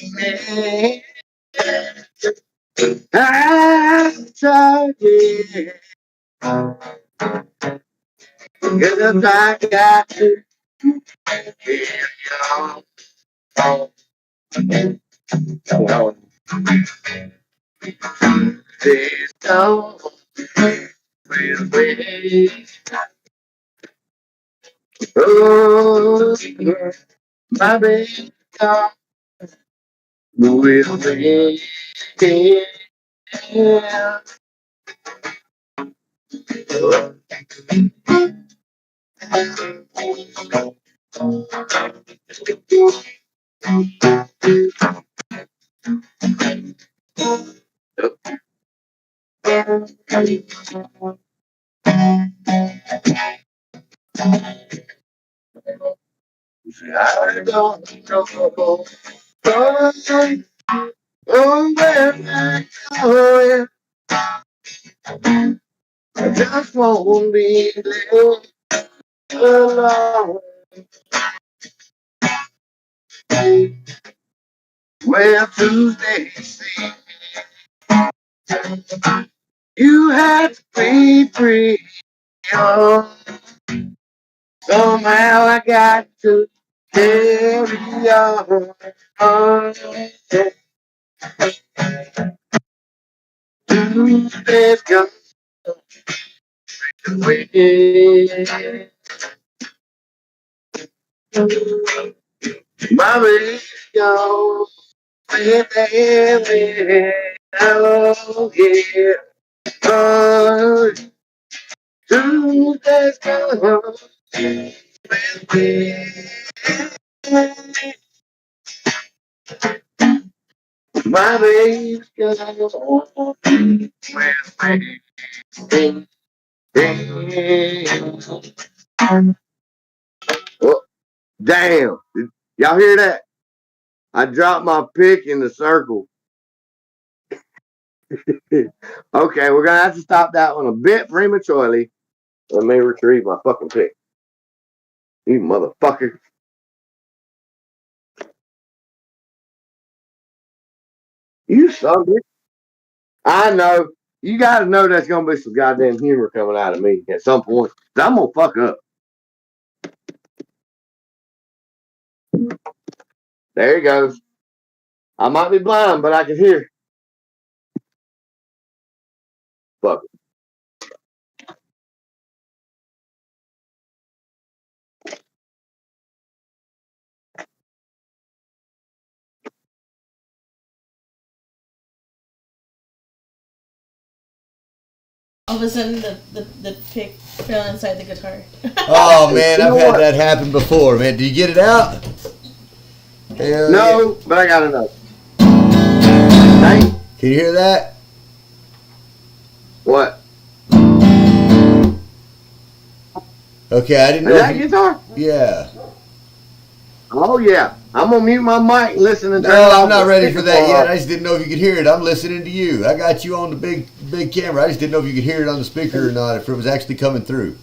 I tried it. Cause I got to be young. This song will wait. Oh, my baby song will wait. I don't know. Oh, where I go, I just won't be left alone. Well, Tuesday, see, you had to be free. Oh, somehow I got to carry on. Oh, Tuesday's gone away. My baby's gone away. Oh, yeah. Oh, Tuesday's gone away. My baby's gone away. Oh, damn. Y'all hear that? I dropped my pick in the circle. Okay, we're gonna have to stop that one a bit prematurely. Let me retrieve my fucking pick. You motherfucker. You son of a- I know. You gotta know there's gonna be some goddamn humor coming out of me at some point. 'Cause I'm gonna fuck up. There he goes. I might be blind, but I can hear. Fuck it. All of a sudden, the pick fell inside the guitar. Oh man, You I've know had what? that happen before, man. Do you get it out? Hell No, yeah. but I gotta know. Dang. Can you hear that? What? Okay, I didn't Is know that if you. guitar? Yeah. Oh yeah. I'm gonna mute my mic and listen and turn No, it I'm off. not The ready for speaker that yet. bar. I just didn't know if you could hear it. I'm listening to you. I got you on the big camera. I just didn't know if you could hear it on the speaker or not, if it was actually coming through.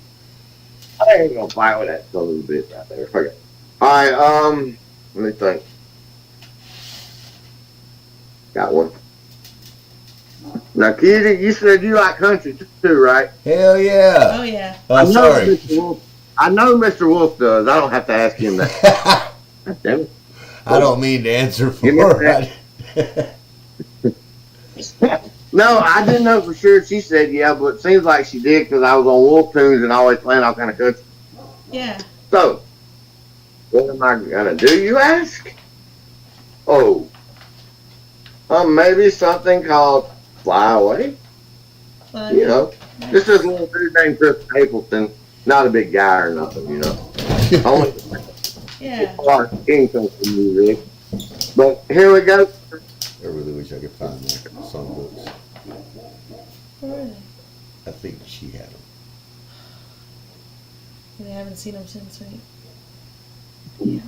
I ain't gonna fight with that son of a bitch right there. Okay. All right. Let me think. Got one. Now, Kitty, you said you like country too, right? Hell yeah. Oh yeah. I Oh, know sorry. Mr. Wolf. I know Mr. Wolf does. I don't have to ask him that. I God damn it. don't mean to answer Give me for that. it. No, I didn't know for sure. She said yeah, but it seems like she did because I was on Wolf Tunes and always playing all kind of country. Yeah. So, what am I gonna do? You ask? Oh, maybe something called Fly Away. You But know, just this little dude named Chris Stapleton. Not a big guy or nothing. You know, only yeah. part King country music. But here we go. I really wish I could find my songbooks. Where are they? I think she had them. I haven't seen them since, right? Yeah.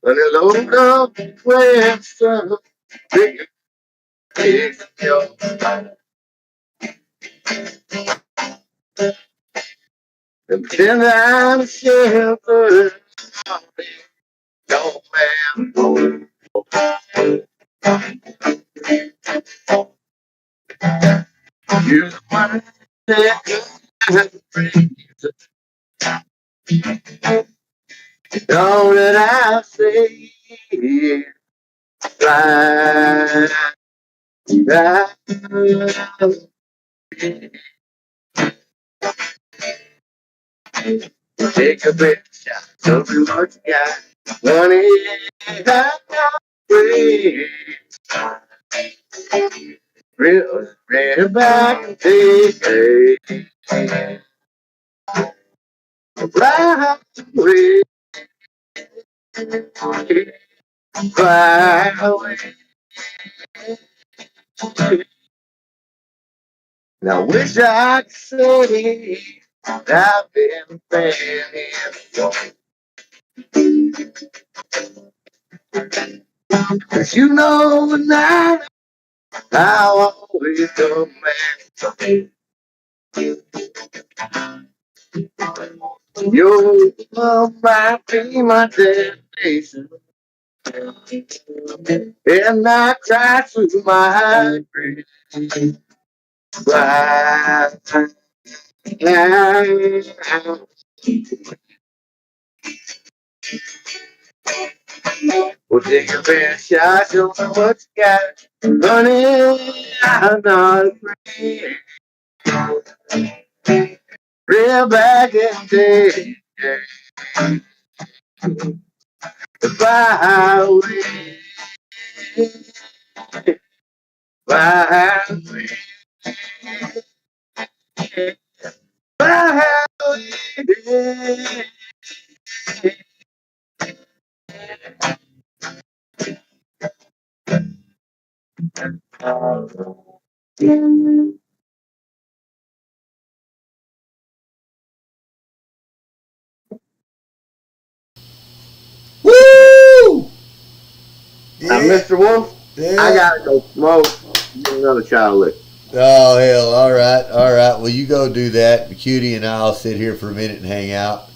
But it load up with some big, big, and pretend I'm a shepherd. Don't man. You the one that all that I say is right, right. Take a bit shot, tell me what you got. Money, I got free. Real back and take right away, right away. Now wish I could say I've been fan. Cause you know now I always come back. Your love might be my destination. And I try to my greatest. Right now. Well, take your best shot, show me what you got. Honey, I'm not afraid. Real back in day. Highway, highway, highway. Woo! Now, Yeah, Mr. Wolf, I yeah. gotta go smoke. Get another shot of liquor. Oh hell! All right, all right. Well, you go do that. Cutie and I'll sit here for a minute and hang out.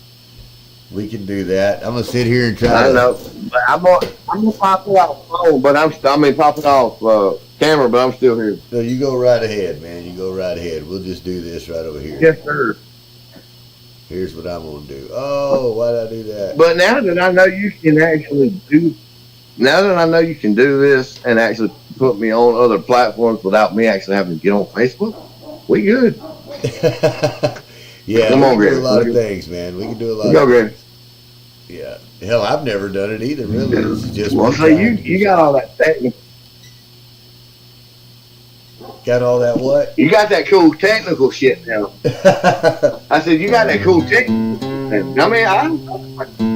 We can do that. I'm gonna sit here and try I to. know, but I'm gonna pop it off phone, but I mean pop it off camera, but I'm still here. No, you go right ahead, man. You go right ahead. We'll just do this right over here. Yes, sir. Here's what I'm gonna do. Oh, why did I do that? But now that I know you can actually do, now that I know you can do this and actually put me on other platforms without me actually having to get on Facebook, we good. Yeah, Come we on, can do a Greg. lot of things, man. We can do a lot Go, of Greg. things. Yeah. Hell, I've never done it either, really. This is just Well, me so trying to do you got all that technical, something. Got all that what? you got that cool technical shit now. I said you got that cool technical. I mean,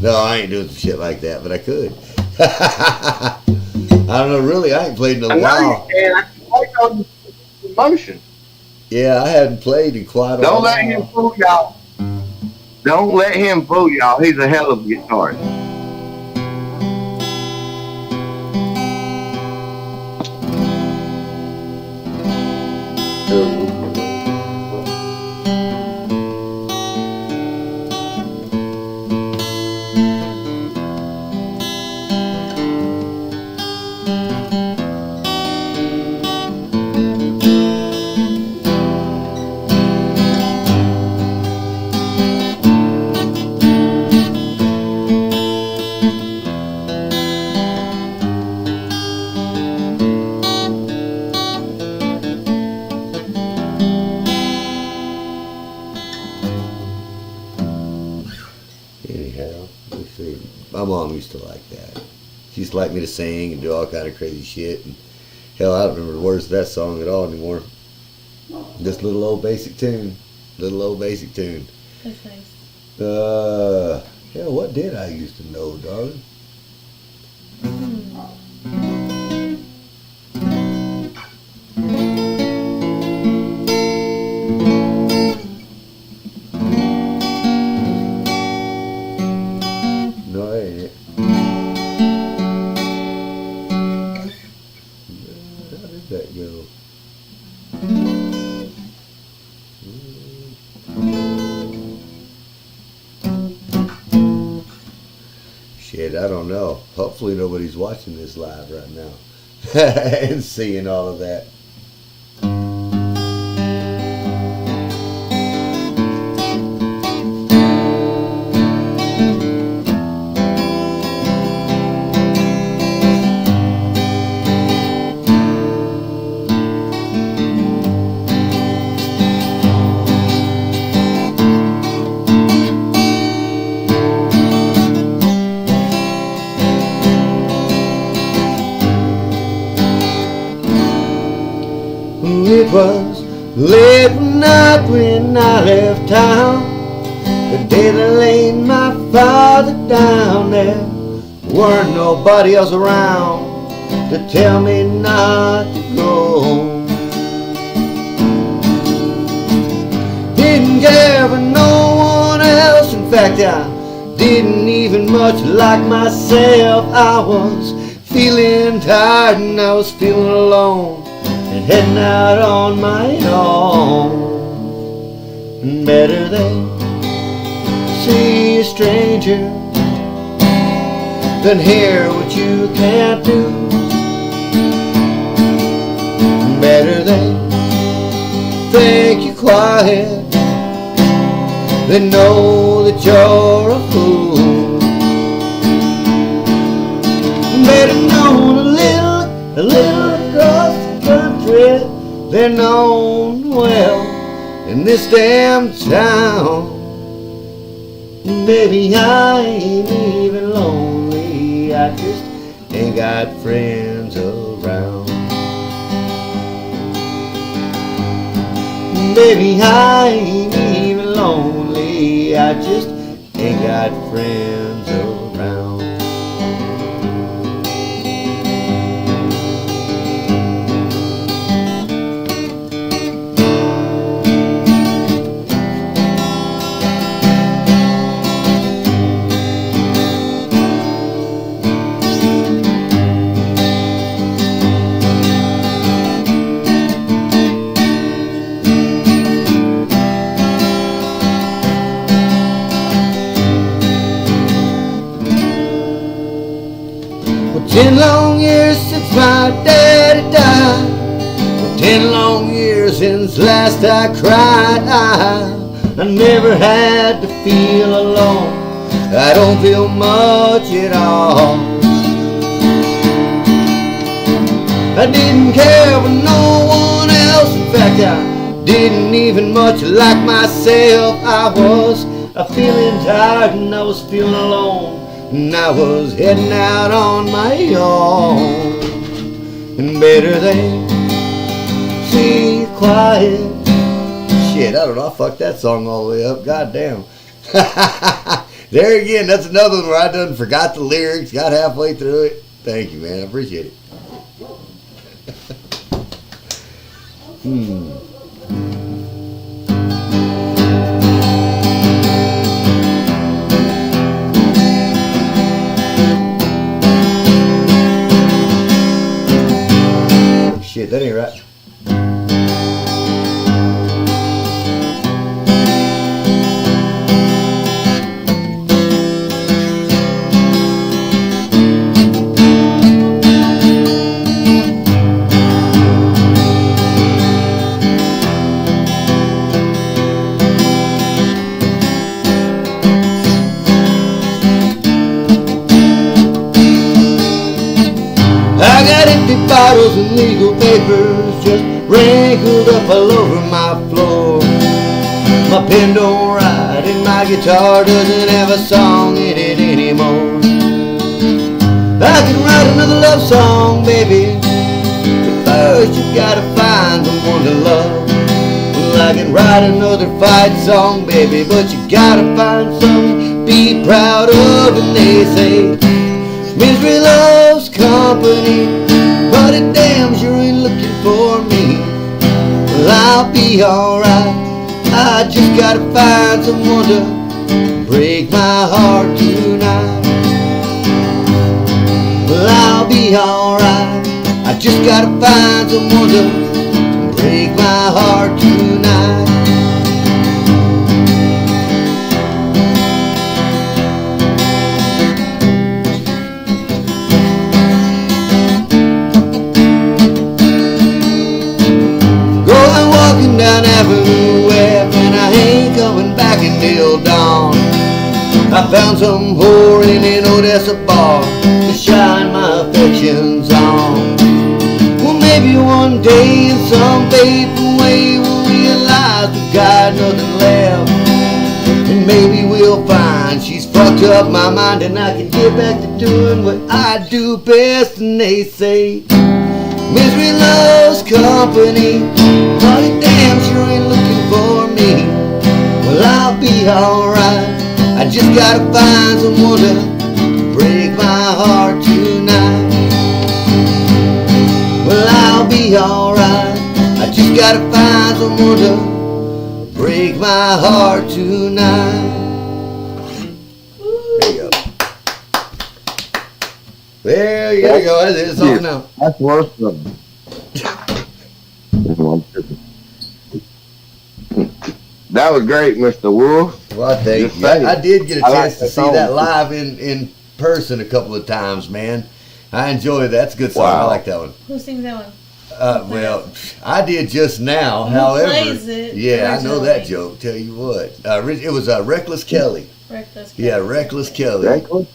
No, I ain't doing some shit like that, but I could. I don't know, really. I ain't played in I a know you while. can. I can like on emotion. Yeah, I hadn't played in quite a Don't let him while. fool y'all. Don't let him fool y'all. He's a hell of a guitarist. Anyhow, let's see. My mom used to like that. She used to like me to sing and do all kind of crazy shit. And hell, I don't remember the words of that song at all anymore. Just little old basic tune. Little old basic tune. That's nice. Hell, what did I used to know, darling? No, that ain't it. How did that go? Shit, I don't know. Hopefully nobody's watching this live right now and seeing all of that. night when I left town, the day they laid my father down, there weren't nobody else around to tell me not to go home. Didn't care for no one else. In fact, I didn't even much like myself. I was feeling tired and I was feeling alone and heading out on my own. Better than see a stranger than hear what you can't do. Better than think you're quiet than know that you're a fool. Better known a little across the country than known well in this damn town. Baby, I ain't even lonely, I just ain't got friends around. Baby, I ain't even lonely, I just ain't got friends around. Well, 10 long years since my daddy died. Well, 10 long years since last I cried. I never had to feel alone. I don't feel much at all. I didn't care for no one else. In fact, I didn't even much like myself. I was feeling tired and I was feeling alone, and I was heading out on my own. And better than see quiet. Shit, I don't know, I fucked that song all the way up. God damn. There again, that's another one where I done forgot the lyrics, got halfway through it. Thank you, man, I appreciate it. Shit, that ain't right. I got empty bottles and legal papers just wrinkled up all over my floor. My pen don't write and my guitar doesn't have a song in it anymore. I can write another love song, baby, but first you gotta find someone to love. Well, I can write another fight song, baby, but you gotta find something to be proud of. And they say misery loves company, but it damn sure ain't looking for me. Well, I'll be alright, I just gotta find someone to break my heart tonight. Well, I'll be alright, I just gotta find someone to break my heart tonight. Down Avenue F, and I ain't coming back until dawn. I found some whore in an Odessa bar to shine my affections on. Well, maybe one day in some fateful way we'll realize we've got nothing left, and maybe we'll find she's fucked up my mind and I can get back to doing what I do best. And they say misery loves company, but it damn sure ain't looking for gotta find someone to break my heart tonight. Well, I'll be alright. I just gotta find someone to break my heart tonight. There you go. There you go. That's it. It's on now. That's worth something. That was great, Mr. Wolf. Well, thank you. I did get a chance to see that live in person a couple of times, man. I enjoyed that. That's a good song. Wow. I like that one. Who sings that one? Well, I did just now. Who however, plays it yeah, I know that originally? joke. Tell you what, it was Reckless Kelly. Reckless Kelly. Yeah, Reckless Kelly. Reckless?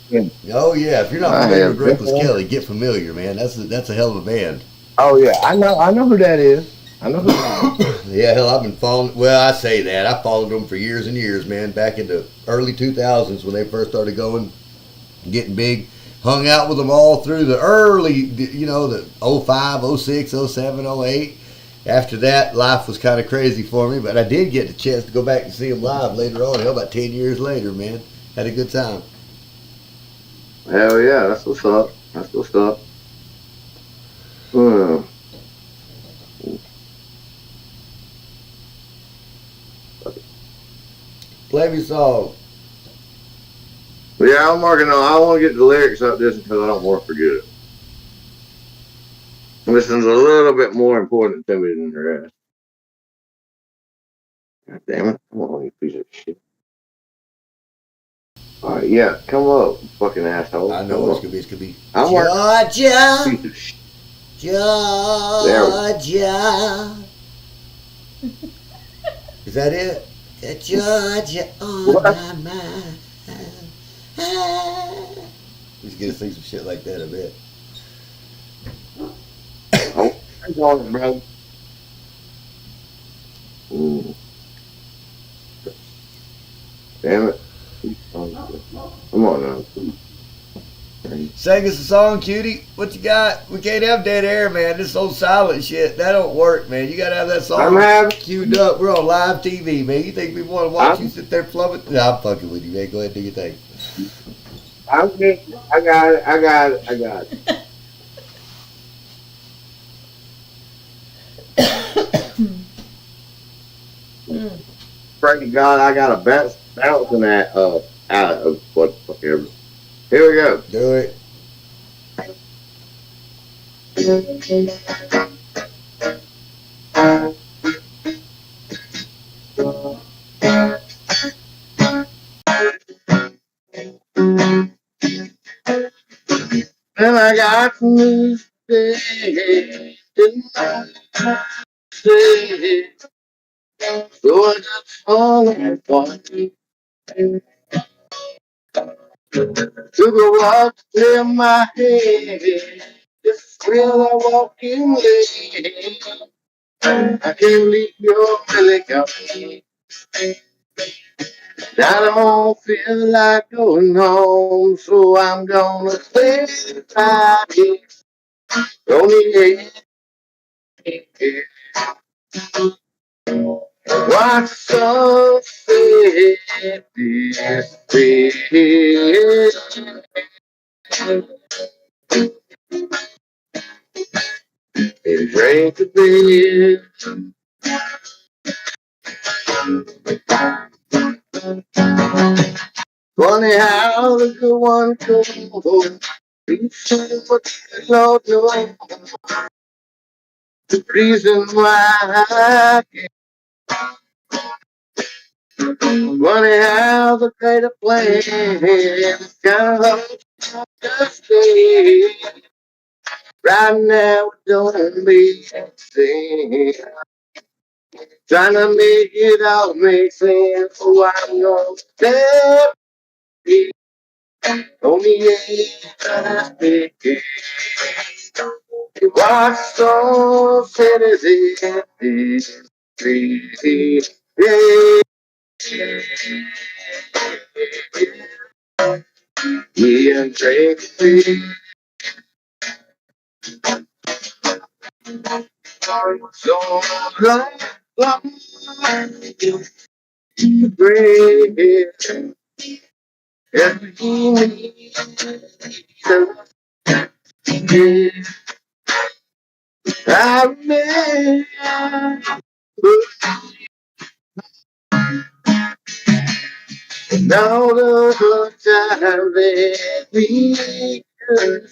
Oh yeah, if you're not familiar with Reckless Kelly, get familiar, man. That's a hell of a band. Oh yeah, I know who that is. I know who that is. Yeah, hell, I've been following. Well, I say that I followed them for years and years, man. Back in the early 2000s when they first started going, getting big. Hung out with them all through the early, the 05, 06, 07, 08. After that, life was kind of crazy for me, but I did get the chance to go back and see them live later on. Hell, about 10 years later, man. Had a good time. Hell yeah, that's what's up. That's what's up. Play me song. Yeah, I'm working on. I want to get the lyrics up just because I don't want to forget it. This is a little bit more important to me than the rest. God damn it! Come on, you piece of shit. All right, yeah, come up, you fucking asshole. I know it's gonna be. I'm Georgia, piece of shit. Georgia. Is that it? Georgia on my mind. He's gonna sing some shit like that a bit. Oh, I'm going, bro. Damn it. Come on now. Sing us a song, cutie. What you got? We can't have dead air, man. This old silent shit, that don't work, man. You gotta have that song queued up. We're on live TV, man. You think we want to watch you sit there flubbing? No, I'm fucking with you, man. Go ahead and do your thing. I'm good. I got it. Pray to God, I got a bouncing that out of what the fuck ever. Here we go. Do it. And I got some news to say. Didn't I say? So I just falling for you. Took a walk to my head. Just feel I walk in late. I can't leave your belly company. I don't feel like going home, so I'm gonna stay right here. Only watch sunset disappear. And drink the beer. Funny how the good one goes. You say what the Lord knows. The reason why I can't. Funny how the greater plan is kind of hard to stay. Right now it don't make sense. Trying to make it all make sense. So I'm gonna step it on the edge. Watch so citizens crazy. Yeah, yeah, crazy. So long, great. Every evening, I remember all the good times that we used to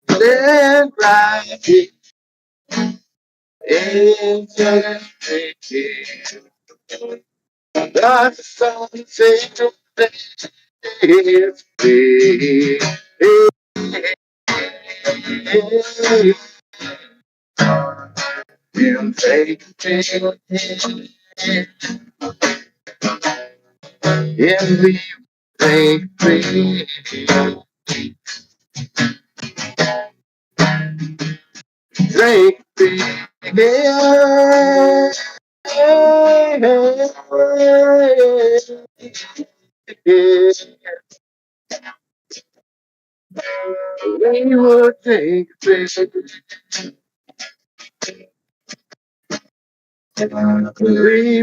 live right in eternity. That's the song that says free. You take every take free. Take free. Yeah. We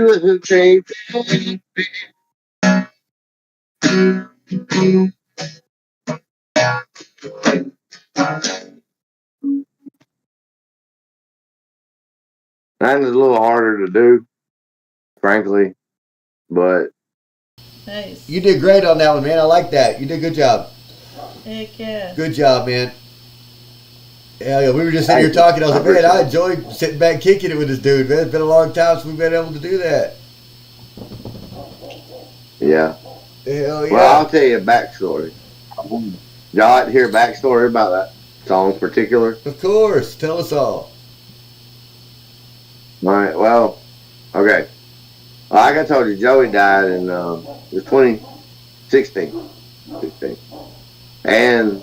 will take free. We will take free. That is a little harder to do, frankly, but Nice. You did great on that one, man. I like that. You did a good job. Heck yeah. Good job, man. Yeah, we were just sitting here talking. I was like, man, I enjoy sitting back kicking it with this dude, man. It's been a long time since we've been able to do that. yeah. Hell yeah. Well, I'll tell you a backstory. Y'all like to hear a backstory about that song in particular? Of course. Tell us all. All right, well, okay. Like I told you, Joey died in it was 2016. 16. And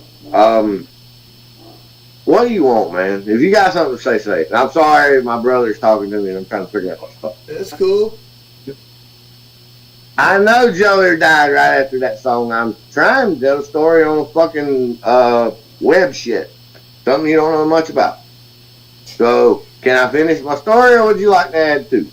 what do you want, man? If you got something to say, say it. And I'm sorry, my brother's talking to me, and I'm trying to figure out what's up. That's cool. I know Joey died right after that song. I'm trying to tell a story on a fucking web shit. Something you don't know much about. So, can I finish my story, or would you like to add to?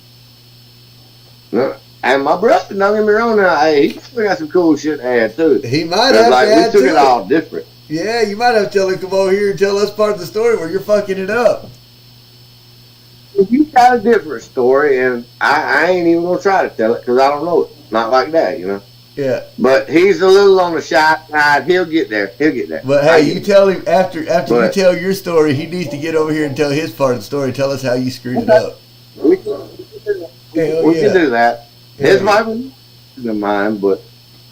No. And my brother, don't get me wrong now, he still got some cool shit to add to. He might have like, to add we took to it all different. Yeah, you might have to tell him, come over here and tell us part of the story where you're fucking it up. You got a different story, and I ain't even going to try to tell it because I don't know it. Not like that, you know? Yeah. But he's a little on the shy side. He'll get there. He'll get there. But hey, you tell him, after you tell your story, he needs to get over here and tell his part of the story. Tell us how you screwed it up. We can do that. His might be than mine, but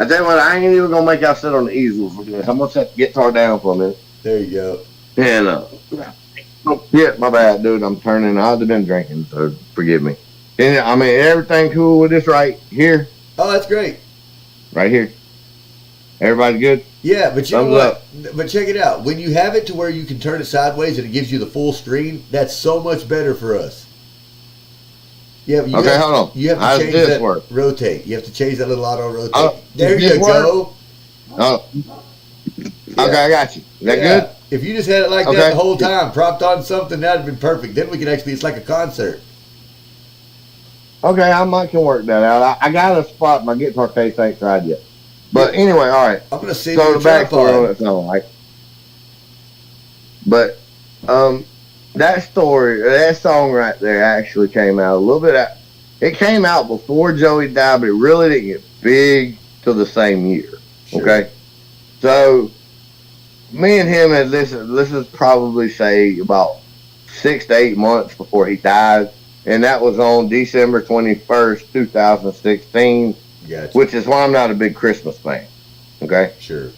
I tell you what, I ain't even going to make y'all sit on the easel for this. I'm going to set the guitar down for a minute. There you go. And, yeah, my bad, dude. I'm turning. I've been drinking, so forgive me. And, I mean, everything cool with this right here? Oh, that's great. Right here. Everybody good? Yeah, but you Thumbs know what? up. But check it out. When you have it to where you can turn it sideways and it gives you the full screen, that's so much better for us. Yeah, Okay, hold on. You have to How change does this that work? Rotate. You have to change that little auto rotate. Oh, there does you this go. Oh. Yeah. Okay, I got you. Is that good? If you just had it like Okay. that the whole time, propped on something, that'd been perfect. Then we could actually, it's like a concert. Okay, I might can work that out. I got a spot. My guitar case ain't tried yet. But anyway, all right. I'm gonna sing So your the backstory on tripod. it song, right? But that song right there actually came out a little bit. It came out before Joey died, but it really didn't get big till the same year. Sure. Okay, so me and him had listened. This is probably say about 6 to 8 months before he died, and that was on December 21st, 2016. Gotcha. Which is why I'm not a big Christmas fan. Okay. Sure.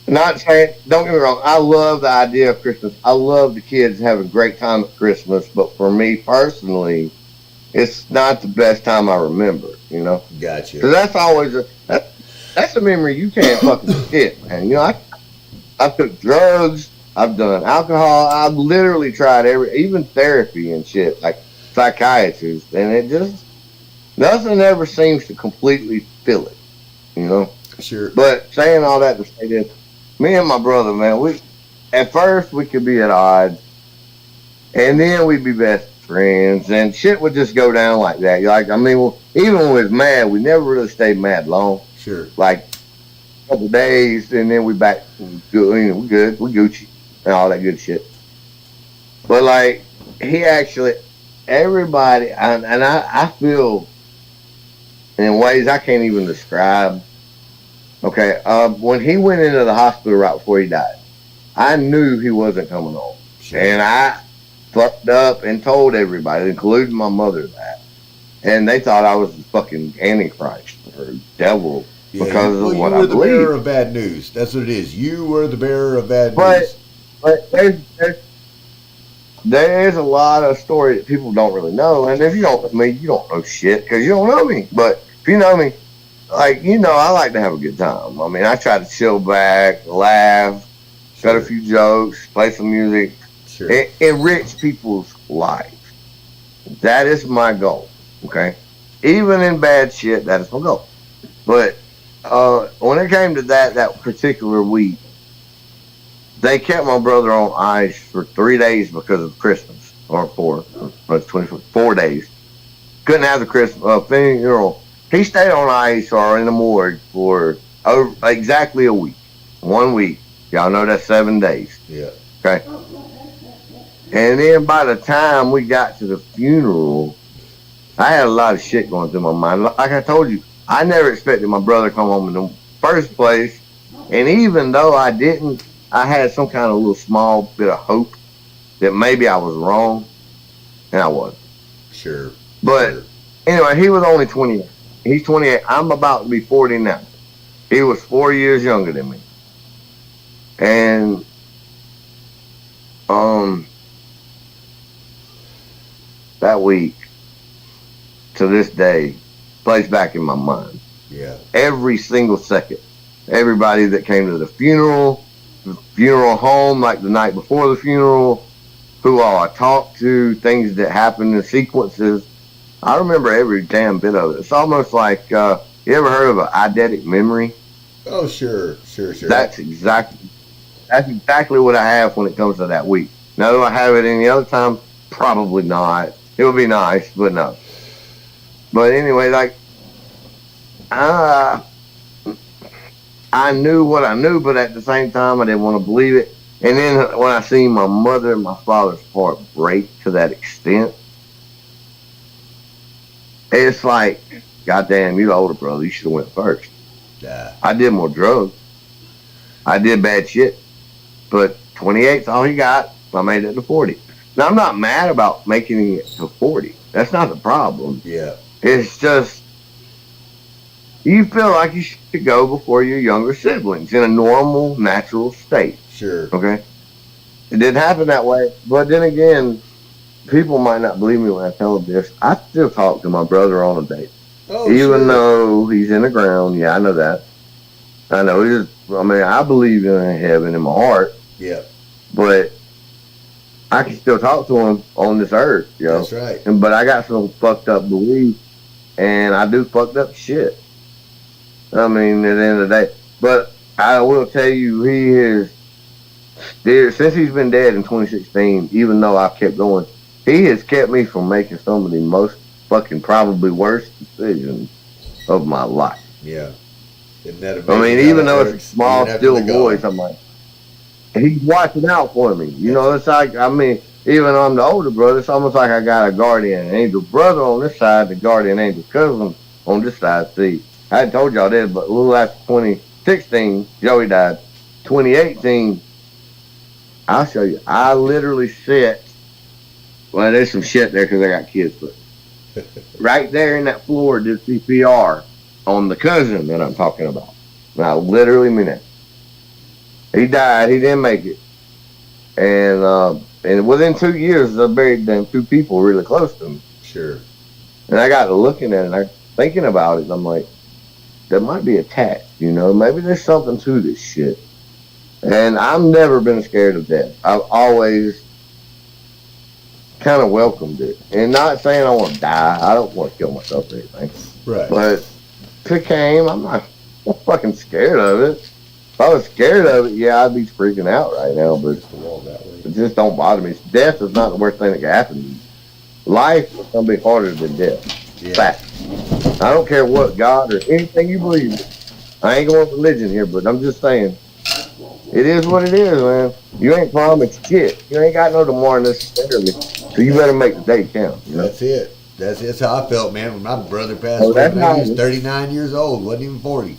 Not saying, don't get me wrong, I love the idea of Christmas. I love the kids having a great time at Christmas, but for me personally, it's not the best time I remember, you know? Gotcha. Because that's always that's a memory you can't fucking forget, man. You know, I took drugs, I've done alcohol, I've literally tried even therapy and shit, like psychiatrist, and it just, nothing ever seems to completely fill it, you know? Sure. But saying all that to say this, me and my brother, man, at first we could be at odds, and then we'd be best friends, and shit would just go down like that. Like, I mean, well, even when we was mad, we never really stayed mad long. Sure. Like a couple days, and then we back. We good, we Gucci, and all that good shit. But like, he actually, everybody, and I feel in ways I can't even describe. Okay, when he went into the hospital right before he died, I knew he wasn't coming home. Sure. And I fucked up and told everybody, including my mother, that. And they thought I was the fucking Antichrist or devil because of what I believe. You were the bearer of bad news. That's what it is. You were the bearer of bad news. But there's a lot of stories that people don't really know. And if you don't know me, you don't know shit because you don't know me. But if you know me, like, you know, I like to have a good time. I mean, I try to chill back, laugh, cut a few jokes, play some music, enrich people's lives. That is my goal, okay? Even in bad shit, that is my goal. But when it came to that particular week, they kept my brother on ice for 3 days because of Christmas, or 4 days. Couldn't have the Christmas funeral. He stayed on ice or in the morgue for exactly a week. 1 week. Y'all know that's 7 days. Yeah. Okay. And then by the time we got to the funeral, I had a lot of shit going through my mind. Like I told you, I never expected my brother to come home in the first place. And even though I didn't, I had some kind of little small bit of hope that maybe I was wrong. And I wasn't. Sure. But anyway, he was only 28. He's 28. I'm about to be 40 now. He was 4 years younger than me. And that week to this day plays back in my mind. Yeah. Every single second. Everybody that came to the funeral home, like the night before the funeral, who all I talked to, things that happened in sequences. I remember every damn bit of it. It's almost like, you ever heard of an eidetic memory? Oh, sure. That's exactly what I have when it comes to that week. Now, do I have it any other time? Probably not. It would be nice, but no. But anyway, like, I knew what I knew, but at the same time, I didn't want to believe it. And then when I seen my mother and my father's heart break to that extent, it's like, goddamn, you the older brother, you should have went first. Yeah. I did more drugs. I did bad shit. But 28's all he got. I made it to 40. Now, I'm not mad about making it to 40. That's not the problem. Yeah. It's just, you feel like you should go before your younger siblings in a normal, natural state. Sure. Okay? It didn't happen that way. But then again, people might not believe me when I tell them this. I still talk to my brother on a date. Oh, even though he's in the ground. Yeah, I know that. I know. I believe in heaven in my heart. Yeah. But I can still talk to him on this earth, you know. That's right. But I got some fucked up beliefs, and I do fucked up shit. I mean, at the end of the day. But I will tell you, he is, since he's been dead in 2016, even though I kept going, he has kept me from making some of the most fucking probably worst decisions of my life. Yeah. Isn't that amazing? I mean, even though it's a small, still voice, I'm like, he's watching out for me. You know, it's like, I mean, even though I'm the older brother, it's almost like I got a guardian angel brother on this side, the guardian angel cousin on this side. See, I hadn't told y'all this, but a little after 2016, Joey died. 2018, I'll show you. I literally sit, well, there's some shit there because I got kids, but right there in that floor did CPR on the cousin that I'm talking about. And I literally mean that. He died. He didn't make it. And within 2 years, I buried them 2 people really close to me. Sure. And I got to looking at it, and I thinking about it, and I'm like, that might be attached, you know? Maybe there's something to this shit. And I've never been scared of death. I've always kind of welcomed it. And not saying I want to die. I don't want to kill myself or anything. Right. But if it came, I'm not fucking scared of it. If I was scared of it, yeah, I'd be freaking out right now. But it just don't bother me. Death is not the worst thing that can happen to me. life is gonna be harder than death. Yeah. Fact. I don't care what God or anything you believe in. I ain't going religion here, but I'm just saying, it is what it is, man. You ain't promised shit. You ain't got no tomorrow necessarily. So you better make the day count. You know? That's it. That's how I felt, man. When my brother passed Oh, away, that's man, he was nice. 39 years old, wasn't even 40.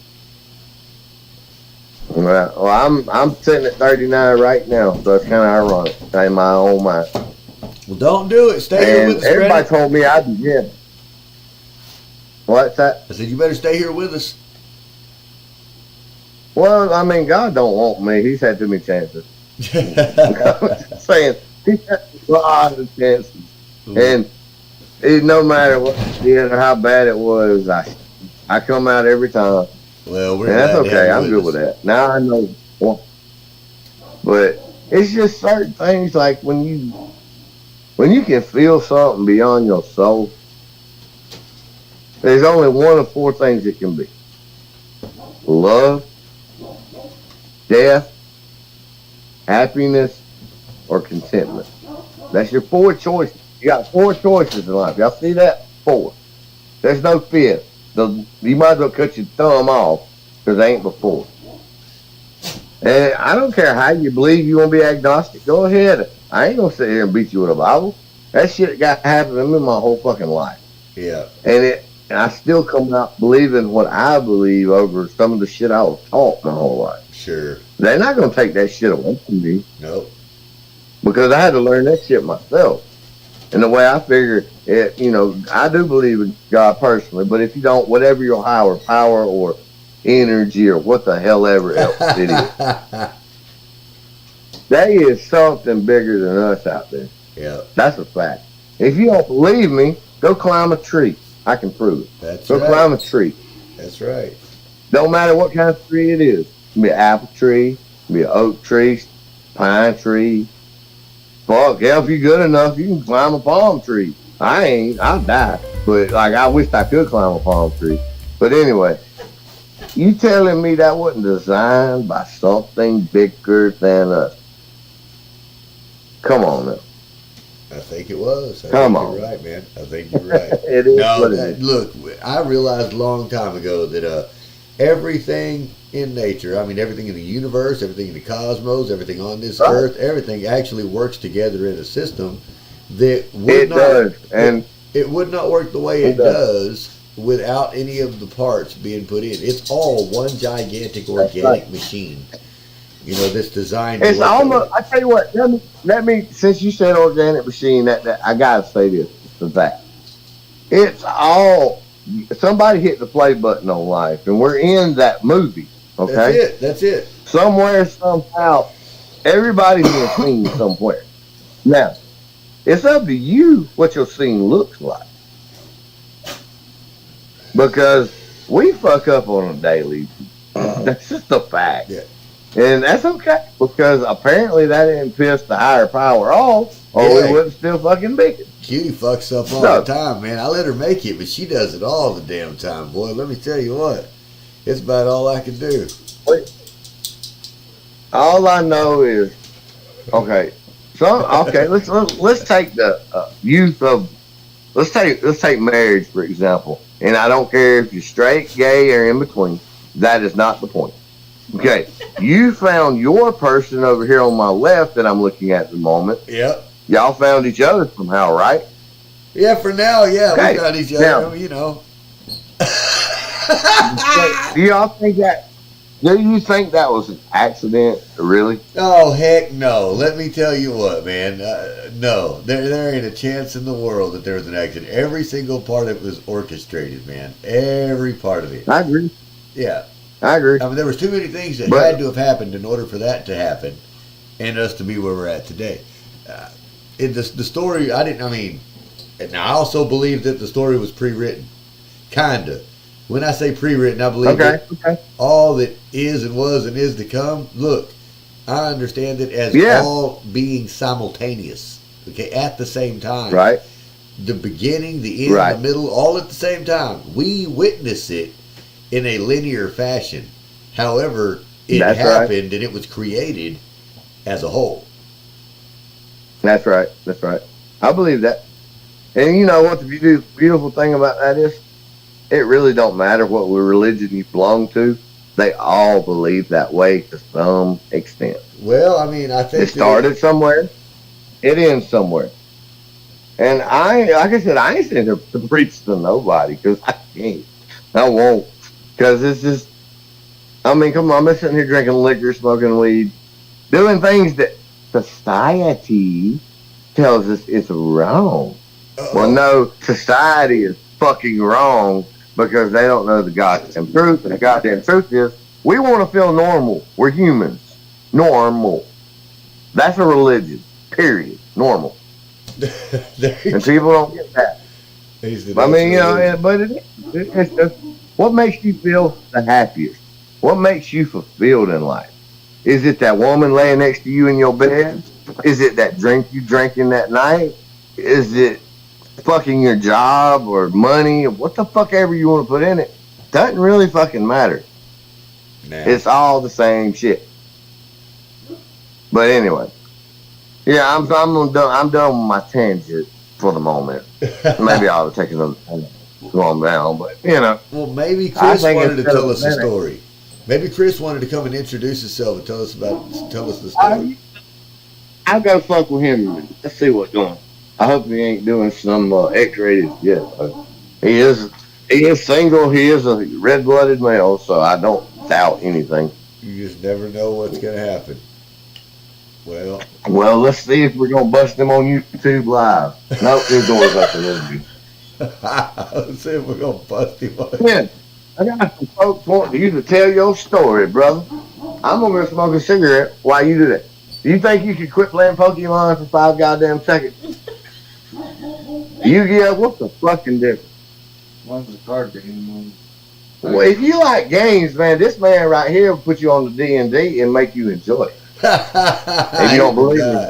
Well, I'm sitting at 39 right now, so it's kind of ironic in my own mind. Well, don't do it. Stay here with And us, everybody Brennan. told me I'd be dead. What's that? I said, you better stay here with us. Well, I mean, God don't want me. He's had too many chances. I'm saying he's had a lot of chances, and no matter what I did or how bad it was, I come out every time. Well, we're And that's glad to have okay. you I'm with good us. with that. Now I know. But it's just certain things like when you can feel something beyond your soul, there's only one of four things it can be: love, death, happiness, or contentment. That's your four choices. You got four choices in life. Y'all see that? Four. There's no fifth. You might as well cut your thumb off because there ain't before. And I don't care how you believe you want to be agnostic. Go ahead. I ain't gonna sit here and beat you with a Bible. That shit got happened to me my whole fucking life. Yeah. And I still come out believing what I believe over some of the shit I was taught my whole life. Sure. They're not gonna take that shit away from me. Nope. Because I had to learn that shit myself. And the way I figure it, I do believe in God personally, but if you don't, whatever your higher power or energy or what the hell ever else it is, there is something bigger than us out there. Yeah. That's a fact. If you don't believe me, go climb a tree. I can prove it. That's Go right. climb a tree. That's right. Don't matter what kind of tree it is. It can be an apple tree, it can be an oak tree, pine tree. Fuck, yeah, if you're good enough, you can climb a palm tree. I ain't. I'll die. But, I wish I could climb a palm tree. But anyway, you telling me that wasn't designed by something bigger than us? Come on now. I think it was. Come think on. You're right, man. I think you're right. It is what it is. Look, I realized a long time ago that everything in nature, I mean, everything in the universe, everything in the cosmos, everything on this earth, everything actually works together in a system that it would not work the way it does without any of the parts being put in. It's all one gigantic organic machine. That's designed. It's almost. I tell you what. Let me. Since you said organic machine, that I gotta say this for that. It's all. Somebody hit the play button on life, and we're in that movie. Okay. That's it. Somewhere, somehow, everybody's in a scene somewhere. Now, it's up to you what your scene looks like, because we fuck up on a daily. That's just a fact. Yeah. And that's okay, because apparently that didn't piss the higher power off, or we wouldn't still fucking be it. Cutie fucks up all the time, man. I let her make it, but she does it all the damn time, boy. Let me tell you what. It's about all I can do. All I know is, okay. Let's take the youth of, let's take marriage for example. And I don't care if you're straight, gay, or in between. That is not the point. Okay, you found your person over here on my left that I'm looking at the moment. Yep. Y'all found each other somehow, right? Yeah, for now, yeah. Okay. We found each other, Do y'all think that? Do you think that was an accident? Really? Oh, heck no. Let me tell you what, man. No, there ain't a chance in the world that there was an accident. Every single part of it was orchestrated, man. Every part of it. I agree. Yeah. I agree. I mean, there was too many things that had to have happened in order for that to happen and us to be where we're at today. In the story, and I also believe that the story was pre-written. Kinda. When I say pre-written, I believe that all that is and was and is to come, look, I understand it as all being simultaneous, okay, at the same time. Right. The beginning, the end, the middle, all at the same time. We witness it in a linear fashion. However, it happened and it was created as a whole. That's right. I believe that. And you know what the beautiful thing about that is? It really don't matter what religion you belong to. They all believe that way to some extent. Well, I mean, I It think that started somewhere. It ends somewhere. And like I said, I ain't sitting here to preach to nobody because I can't. I won't. Because it's just, I mean, come on, I'm sitting here drinking liquor, smoking weed, doing things that society tells us it's wrong. Well, uh-oh. no, society is fucking wrong because they don't know the goddamn truth. And the goddamn truth is, we want to feel normal. We're humans. Normal. That's a religion. Period. Normal. There you And go. people don't get that. He said, I that's mean, you know, religion. but it's just what makes you feel the happiest? What makes you fulfilled in life? Is it that woman laying next to you in your bed? Is it that drink you drinking that night? Is it fucking your job or money or what the fuck ever you want to put in it? Doesn't really fucking matter. Now. It's all the same shit. But anyway, yeah, I'm done with my tangent for the moment. Maybe I'll take another going down, but you know, Well, maybe I Chris think wanted to instead of tell a us a minute, story. Maybe Chris wanted to come and introduce himself and tell us the story. I'll go fuck with him. Let's see what's going. I hope he ain't doing some X-rated shit. He is he is single. He is a red-blooded male, so I don't doubt anything. You just never know what's going to happen. Well, Well, let's see if we're gonna bust him on YouTube live. Nope, his door's up a little bit. let's see if we're going to bust him on. Yeah, I got some folks wanting you to tell your story, brother. I'm gonna go smoke a cigarette while you do that. Do you think you could quit playing Pokemon for 5 goddamn seconds? Yu-Gi-Oh! What's the fucking difference? One's a card game. Well, if you like games, man, this man right here will put you on the D&D and make you enjoy it. If you don't believe me,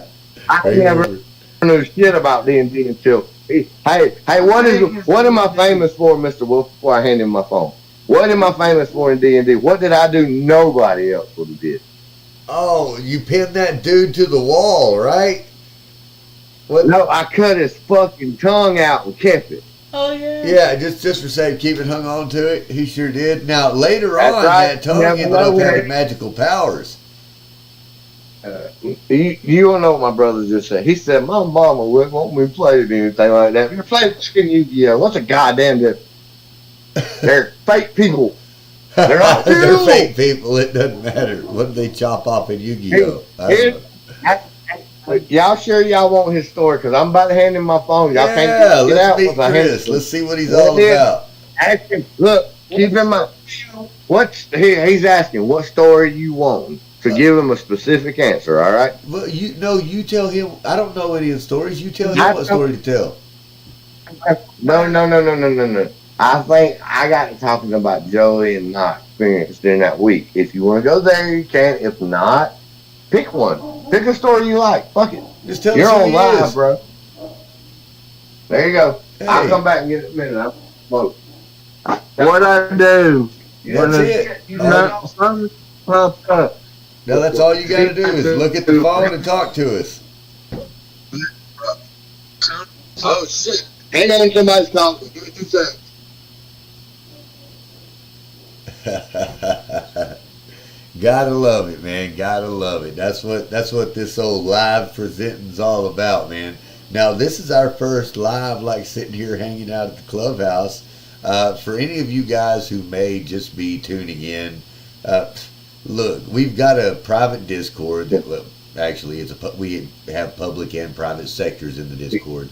I never knew shit about D&D until hey, what am I famous for, Mr. Wolf? Before I hand him my phone, what am I famous for in D&D? What did I do? Nobody else would have did. Oh, you pinned that dude to the wall, right? What? No, I cut his fucking tongue out and kept it. Oh yeah. Yeah, just for sake of keeping hung on to it. He sure did. Now, later That's on, right. that tongue Never ended up know, having man. magical powers. You don't know what my brother just said. He said, my mama wouldn't want me to play anything like that. You're playing fucking Yu-Gi-Oh! What's a goddamn difference? They're fake people. They're all They're real. fake people. It doesn't matter. What did they chop off in Yu-Gi-Oh? I don't know. Y'all sure y'all want his story? Because I'm about to hand him my phone. Y'all Yeah, can't get out let's meet once I hand Chris. it. Let's see what he's What all did- about. Ask him. Look, keep in mind. He's asking, what story you want? To give him a specific answer, all right? Well, you tell him. I don't know any of the stories. You tell him I what don't- story to tell. No. I think I got to talking about Joey and not experienced during that week. If you want to go there, you can. If not, pick one. Pick a story you like. Fuck it. Just tell You're us who on he live, is. bro. There you go. I'll Hey. come back and get it in a minute. I'll smoke. What I do? That's it. No, something popped up. Now that's all you got to do is look at the phone and talk to us. Oh shit! Hang on, somebody's calling. Give me 2 seconds. Gotta love it, man. Gotta love it. That's what this old live presenting's all about, man. Now this is our first live, like sitting here hanging out at the clubhouse. For any of you guys who may just be tuning in, look, we've got a private Discord. Well, actually, we have public and private sectors in the Discord.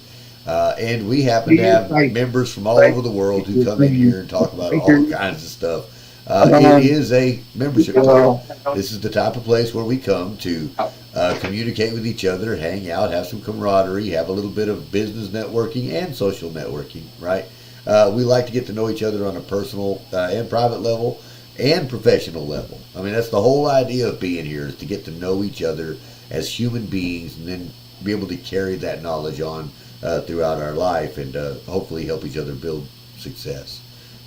And we happen to have members from all over the world who come in here and talk about all kinds of stuff. It is a membership club. This is the type of place where we come to communicate with each other, hang out, have some camaraderie, have a little bit of business networking and social networking, right? We like to get to know each other on a personal and private level and professional level. I mean, that's the whole idea of being here, is to get to know each other as human beings and then be able to carry that knowledge on throughout our life and hopefully help each other build success.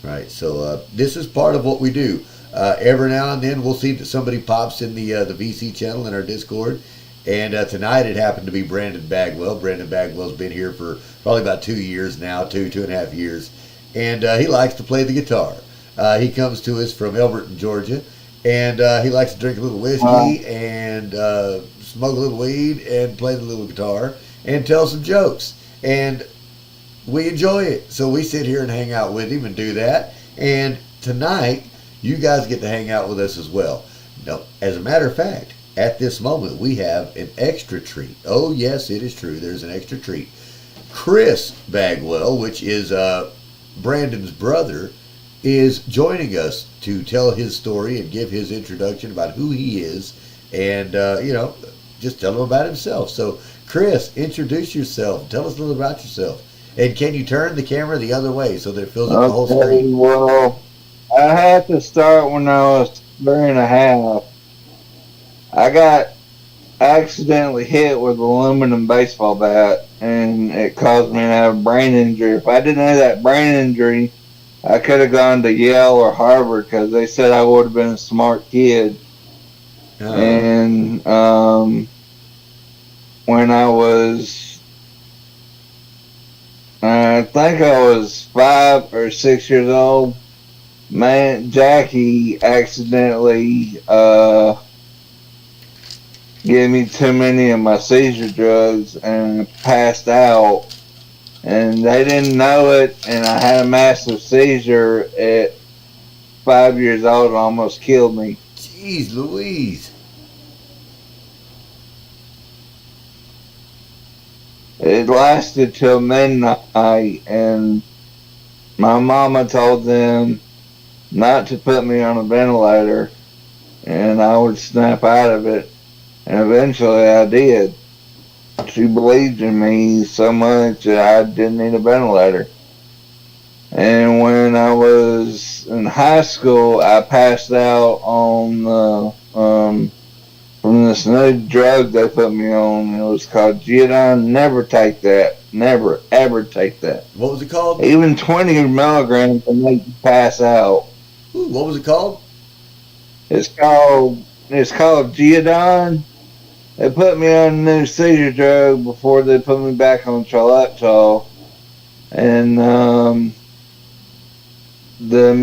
Right, so this is part of what we do. Every now and then we'll see that somebody pops in the VC channel in our Discord, And tonight it happened to be Brandon Bagwell. Brandon Bagwell's been here for probably about 2 years now, two and a half years. And he likes to play the guitar. He comes to us from Elberton, Georgia. And he likes to drink a little whiskey and smoke a little weed and play the little guitar and tell some jokes. And we enjoy it. So we sit here and hang out with him and do that. And tonight, you guys get to hang out with us as well. Now, as a matter of fact, at this moment, we have an extra treat. Oh, yes, it is true. There's an extra treat. Chris Bagwell, which is Brandon's brother, is joining us to tell his story and give his introduction about who he is and, just tell him about himself. So, Chris, introduce yourself. Tell us a little about yourself. And can you turn the camera the other way so that it fills up the whole screen? Well, I had to start when I was 3.5. I got accidentally hit with an aluminum baseball bat, and it caused me to have a brain injury. If I didn't have that brain injury, I could have gone to Yale or Harvard because they said I would have been a smart kid. And when I was, I think I was 5 or 6 years old, Jackie accidentally gave me too many of my seizure drugs and passed out. And they didn't know it, and I had a massive seizure at 5 years old and almost killed me. Jeez Louise. It lasted till midnight, and my mama told them not to put me on a ventilator, and I would snap out of it. And eventually I did. She believed in me so much that I didn't need a ventilator. And when I was in high school, I passed out on from this new drug they put me on. It was called Giodon. Never take that. Never, ever take that. What was it called? Even 20 milligrams can make you pass out. Ooh, what was it called? It's called Giodon. They put me on a new seizure drug before they put me back on Trileptal. And the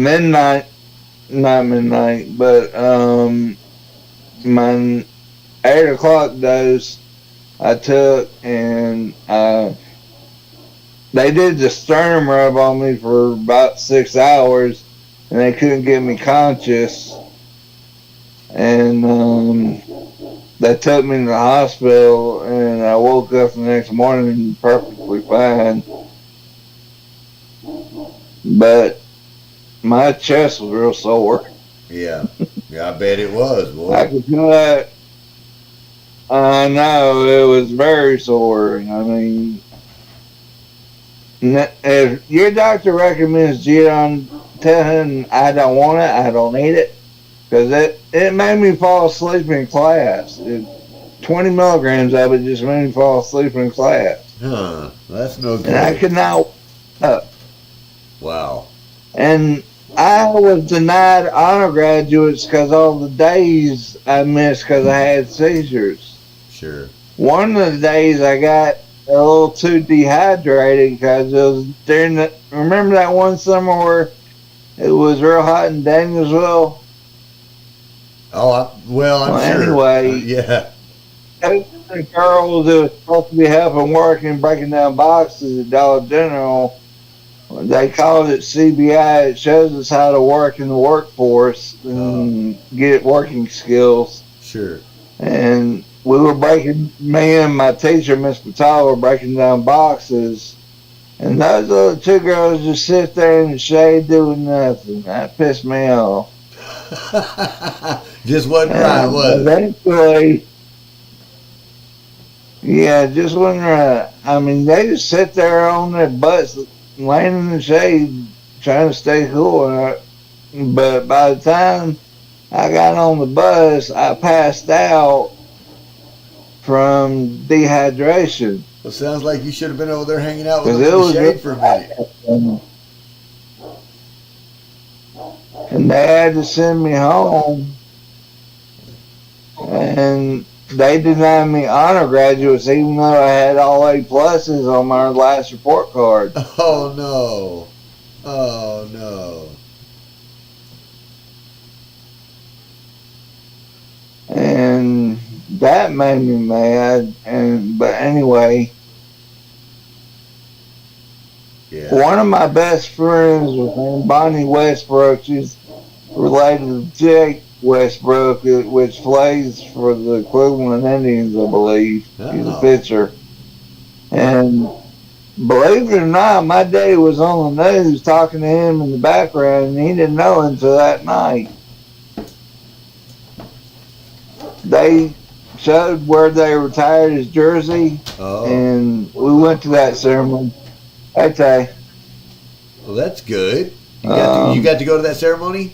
my 8 o'clock dose I took, and they did the sternum rub on me for about 6 hours, and they couldn't get me conscious. And they took me to the hospital, and I woke up the next morning perfectly fine. But my chest was real sore. Yeah, I bet it was, boy. I could feel that. I know, it was very sore. I mean, if your doctor recommends Giodon, tell him I don't want it, I don't need it. Because it made me fall asleep in class. 20 milligrams of it just made me fall asleep in class. Huh, that's no good. And I could not wake up. Wow. And I was denied honor graduates because all the days I missed because I had seizures. Sure. One of the days I got a little too dehydrated because it was during the, remember that one summer where it was real hot in Danielsville? Oh, I'm sure. Anyway, yeah. The girls that were supposed to be helping work and breaking down boxes at Dollar General, they called it CBI. It shows us how to work in the workforce and get working skills. Sure. And we were me and my teacher, Miss Patel, were breaking down boxes. And those other 2 girls just sit there in the shade doing nothing. That pissed me off. Just wasn't right, was it? Eventually, yeah, just wasn't right. I mean, they just sit there on their butts, laying in the shade, trying to stay cool. But by the time I got on the bus, I passed out from dehydration. Well, sounds like you should have been over there hanging out with them in the shade for a minute. And they had to send me home. And they denied me honor graduates even though I had all A pluses on my last report card. Oh no. Oh no. And that made me mad. But anyway, Yeah. one of my best friends was named Bonnie Westbrook. She's related to Jake Westbrook, which plays for the Cleveland Indians, I believe. He's a Oh. pitcher. And believe it or not, my daddy was on the news talking to him in the background, and he didn't know until that night. They showed where they retired his jersey, Oh. and we went to that ceremony. Okay. Well, that's good. You got to go to that ceremony?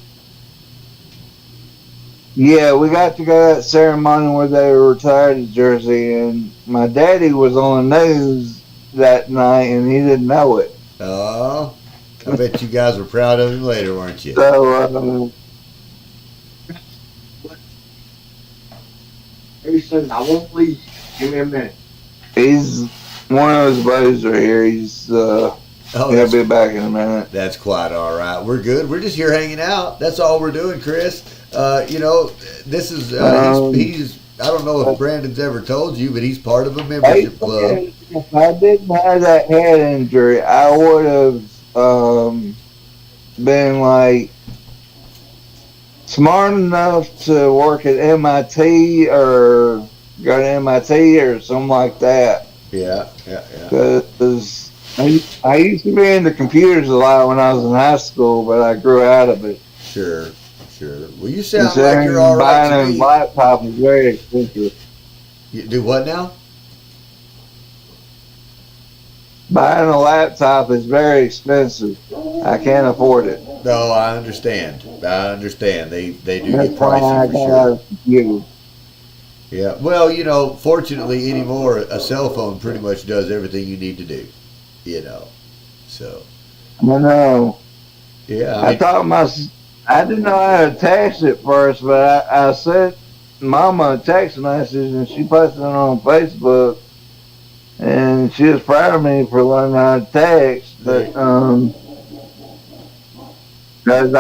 Yeah, we got to go to that ceremony where they retired his jersey, and my daddy was on the news that night, and he didn't know it. Oh. I bet you guys were proud of him later, weren't you? So, He says, I won't leave. Give me a minute. he's one of his buddies right here. He's he'll be back in a minute. That's quite all right. We're good. We're just here hanging out. That's all we're doing, Chris. You know, this is he's. I don't know if Brandon's ever told you, but he's part of a membership club. If I didn't have that head injury, I would have been like smart enough to work at MIT or go to MIT or something like that. Yeah. Because I used to be into computers a lot when I was in high school, but I grew out of it. Sure. Well, you sound like you're all right to buying me. a laptop is very expensive. You do what now? Buying a laptop is very expensive. I can't afford it. No, I understand. They do That's get why I pricey for got sure. out of computers. Yeah. Well, you know, fortunately anymore, a cell phone pretty much does everything you need to do. You know, so. I know. Yeah. I didn't know how to text at first, but I sent Mama a text message and she posted it on Facebook, and she was proud of me for learning how to text. But because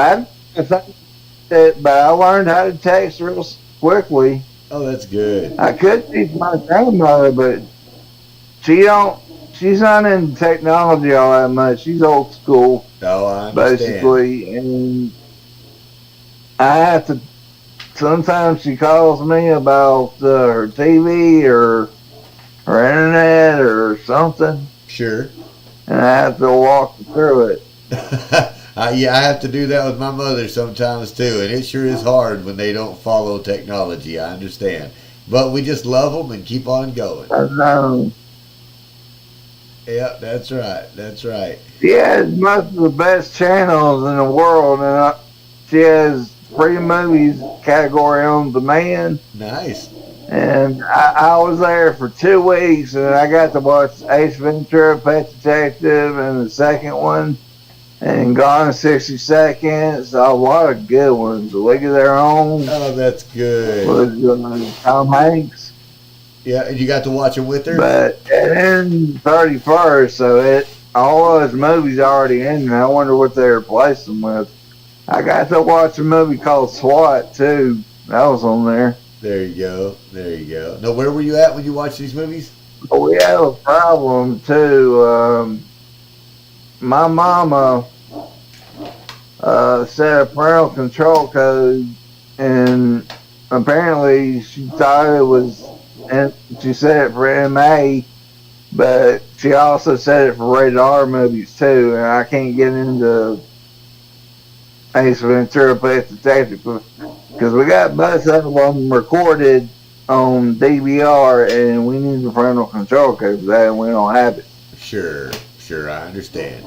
but I learned how to text real quickly. Oh, that's good. I could teach my grandmother, but she's not into technology all that much. She's old school, Oh, I understand. basically, and I have to. Sometimes she calls me about her TV or her internet or something, Sure. and I have to walk her through it. Yeah, I have to do that with my mother sometimes too, and it sure is hard when they don't follow technology. I understand, but we just love them and keep on going. I know. Yeah, that's right. That's right. She has most of the best channels in the world, and she has free movies category on demand. Nice. And I was there for 2 weeks, and I got to watch Ace Ventura, Pet Detective, and the second one, and Gone in 60 Seconds. A lot of good ones. The League of Their Own Oh, that's good. with Tom Hanks. Yeah, and you got to watch them with her? But it ends 31st, so all those movies already in there. I wonder what they replaced them with. I got to watch a movie called SWAT, too. That was on there. There you go. There you go. Now, where were you at when you watched these movies? But we have a problem, too. My mama set a parental control code, and apparently she thought it was, and she set it for MA, but she also set it for rated R movies, too, and I can't get into Ace Ventura, Pet Detective, because we got both of them recorded on DVR, and we need the parental control code for that, and we don't have it. Sure, I understand.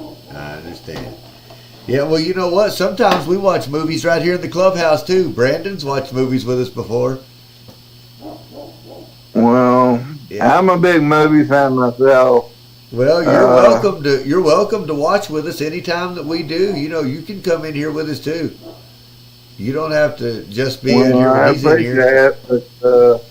Yeah, well, you know what? Sometimes we watch movies right here in the clubhouse, too. Brandon's watched movies with us before. Well, yeah. I'm a big movie fan myself. Well, you're welcome to watch with us anytime that we do. You know, you can come in here with us too. You don't have to just be in here. I appreciate it, but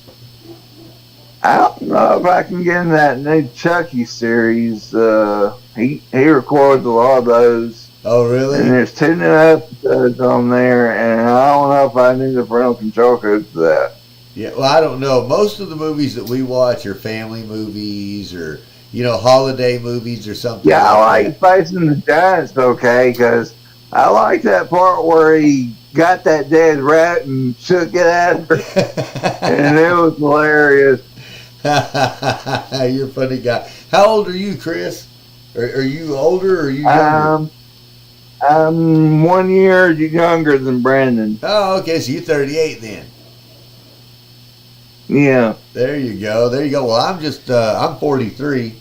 I don't know if I can get in that new Chucky series. He records a lot of those. Oh, And really? there's 2 new episodes on there, and I don't know if I need the parental control code for that. Yeah, well, I don't know. Most of the movies that we watch are family movies or, holiday movies or something Yeah, I like like Facing the Giants, okay, because I like that part where he got that dead rat and shook it at her, and it that. was hilarious. You're a funny guy. How old are you, Chris? Are you older or are you younger? I'm 1 year younger than Brandon. Oh, okay. So you're 38 then. Yeah. There you go. There you go. Well, I'm 43.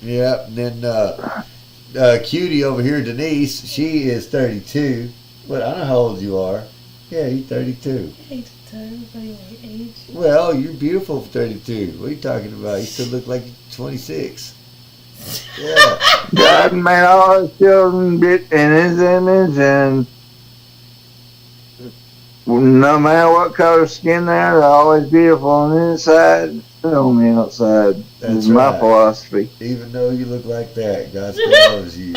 Yep. And then Cutie over here, Denise, she is 32. What? I don't know how old you are. Yeah, you're 32. Age, everybody age. Well, you're beautiful for 32. What are you talking about? You still look like you're 26. Yeah. God made all his children in his image, and no matter what color skin they're always beautiful on the inside and on the outside. That's is my right. philosophy. Even though you look like that, God still loves you.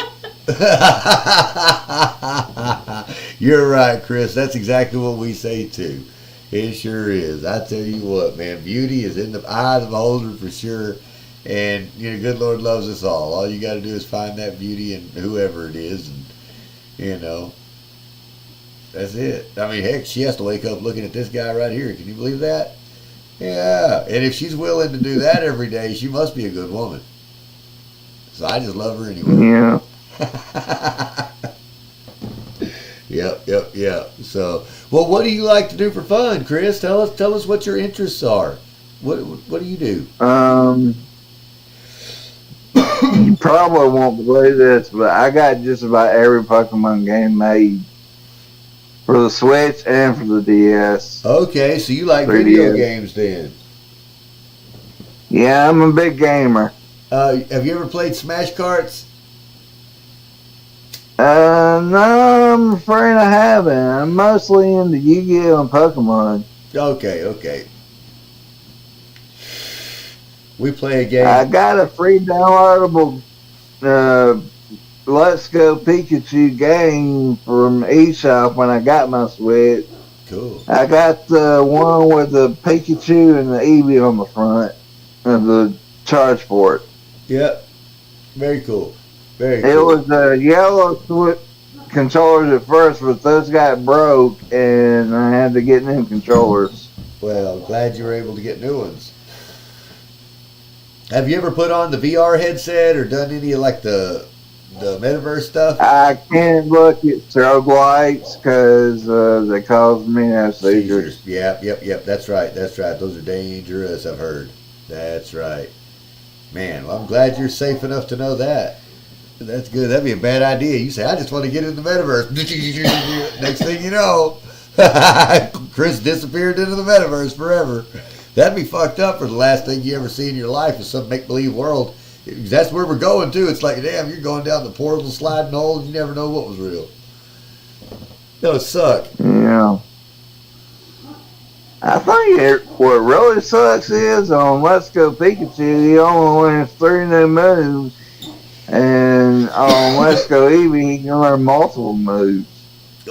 You're right, Chris. That's exactly what we say too. It sure is. I tell you what, man, beauty is in the eye of the beholder for sure. And good Lord loves us all. All you got to do is find that beauty in whoever it is, and that's it. I mean, heck, she has to wake up looking at this guy right here. Can you believe that? Yeah. And if she's willing to do that every day, she must be a good woman. So I just love her anyway. Yeah. Yep. So, well, what do you like to do for fun, Chris? Tell us what your interests are. What do you do? You probably won't believe this, but I got just about every Pokemon game made for the Switch and for the DS. Okay, so you like 3DS. video games then? Yeah, I'm a big gamer. Have you ever played Smash Karts? No, I'm afraid I haven't. I'm mostly into Yu-Gi-Oh! And Pokemon. Okay. We play a game. I got a free downloadable Let's Go Pikachu game from eShop when I got my Switch. Cool. I got the one with the Pikachu and the Eevee on the front of the charge port. Yep. Very cool. Very It cool. was a yellow controllers at first, but those got broke, and I had to get new controllers. Well, glad you were able to get new ones. Have you ever put on the VR headset or done any of like the metaverse stuff? I can't look at strobe lights because they cause me to have seizures. Yep. That's right. Those are dangerous, I've heard. That's right. Man, well, I'm glad you're safe enough to know that. That's good. That'd be a bad idea. You say, I just want to get in the metaverse. Next thing you know, Chris disappeared into the metaverse forever. That'd be fucked up for the last thing you ever see in your life is some make-believe world. That's where we're going to. It's like, damn, you're going down the portal sliding hole and you never know what was real. That would suck. Yeah. I think what really sucks is on Let's Go Pikachu, he only learns 3 new moves. And on Let's Go Eevee, he can learn multiple moves.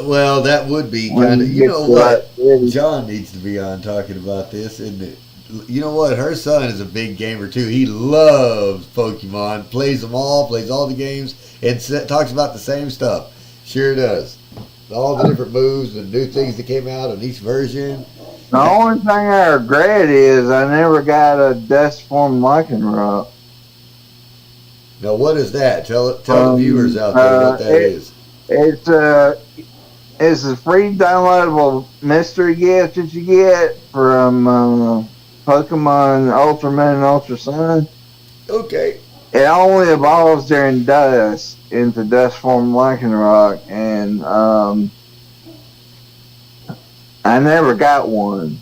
Well, that would be kind of, you know what? John needs to be on talking about this, isn't it? You know what? Her son is a big gamer too. He loves Pokemon, plays them all, plays all the games, and talks about the same stuff. Sure does. All the different moves and new things that came out on each version. The only thing I regret is I never got a Dust Form Lycanroc. Now, what is that? Tell the viewers out there what that is. It's a free downloadable mystery gift that you get from Pokemon Ultra Moon and Ultra Sun. Okay. It only evolves during dusk into Dust Form Lycanroc, and I never got one,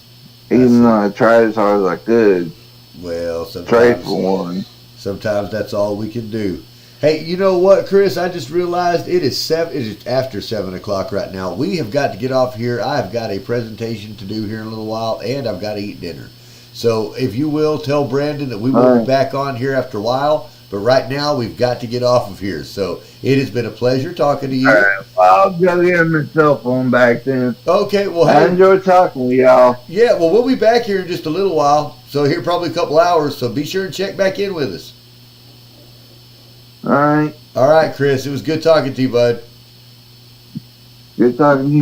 even though I tried as hard as I could. Well, trade for one. Sometimes that's all we can do. Hey, you know what, Chris? I just realized it is after 7 o'clock right now. We have got to get off here. I've got a presentation to do here in a little while, and I've got to eat dinner. So if you will, tell Brandon that we will be back on here after a while. But right now, we've got to get off of here. So it has been a pleasure talking to you. All right, well, I'll go get my cell phone back then. Okay, well, I enjoyed talking with y'all. Yeah, well, we'll be back here in just a little while. So here probably a couple hours. So be sure and check back in with us. All right. All right, Chris. It was good talking to you, bud. Good talking to you.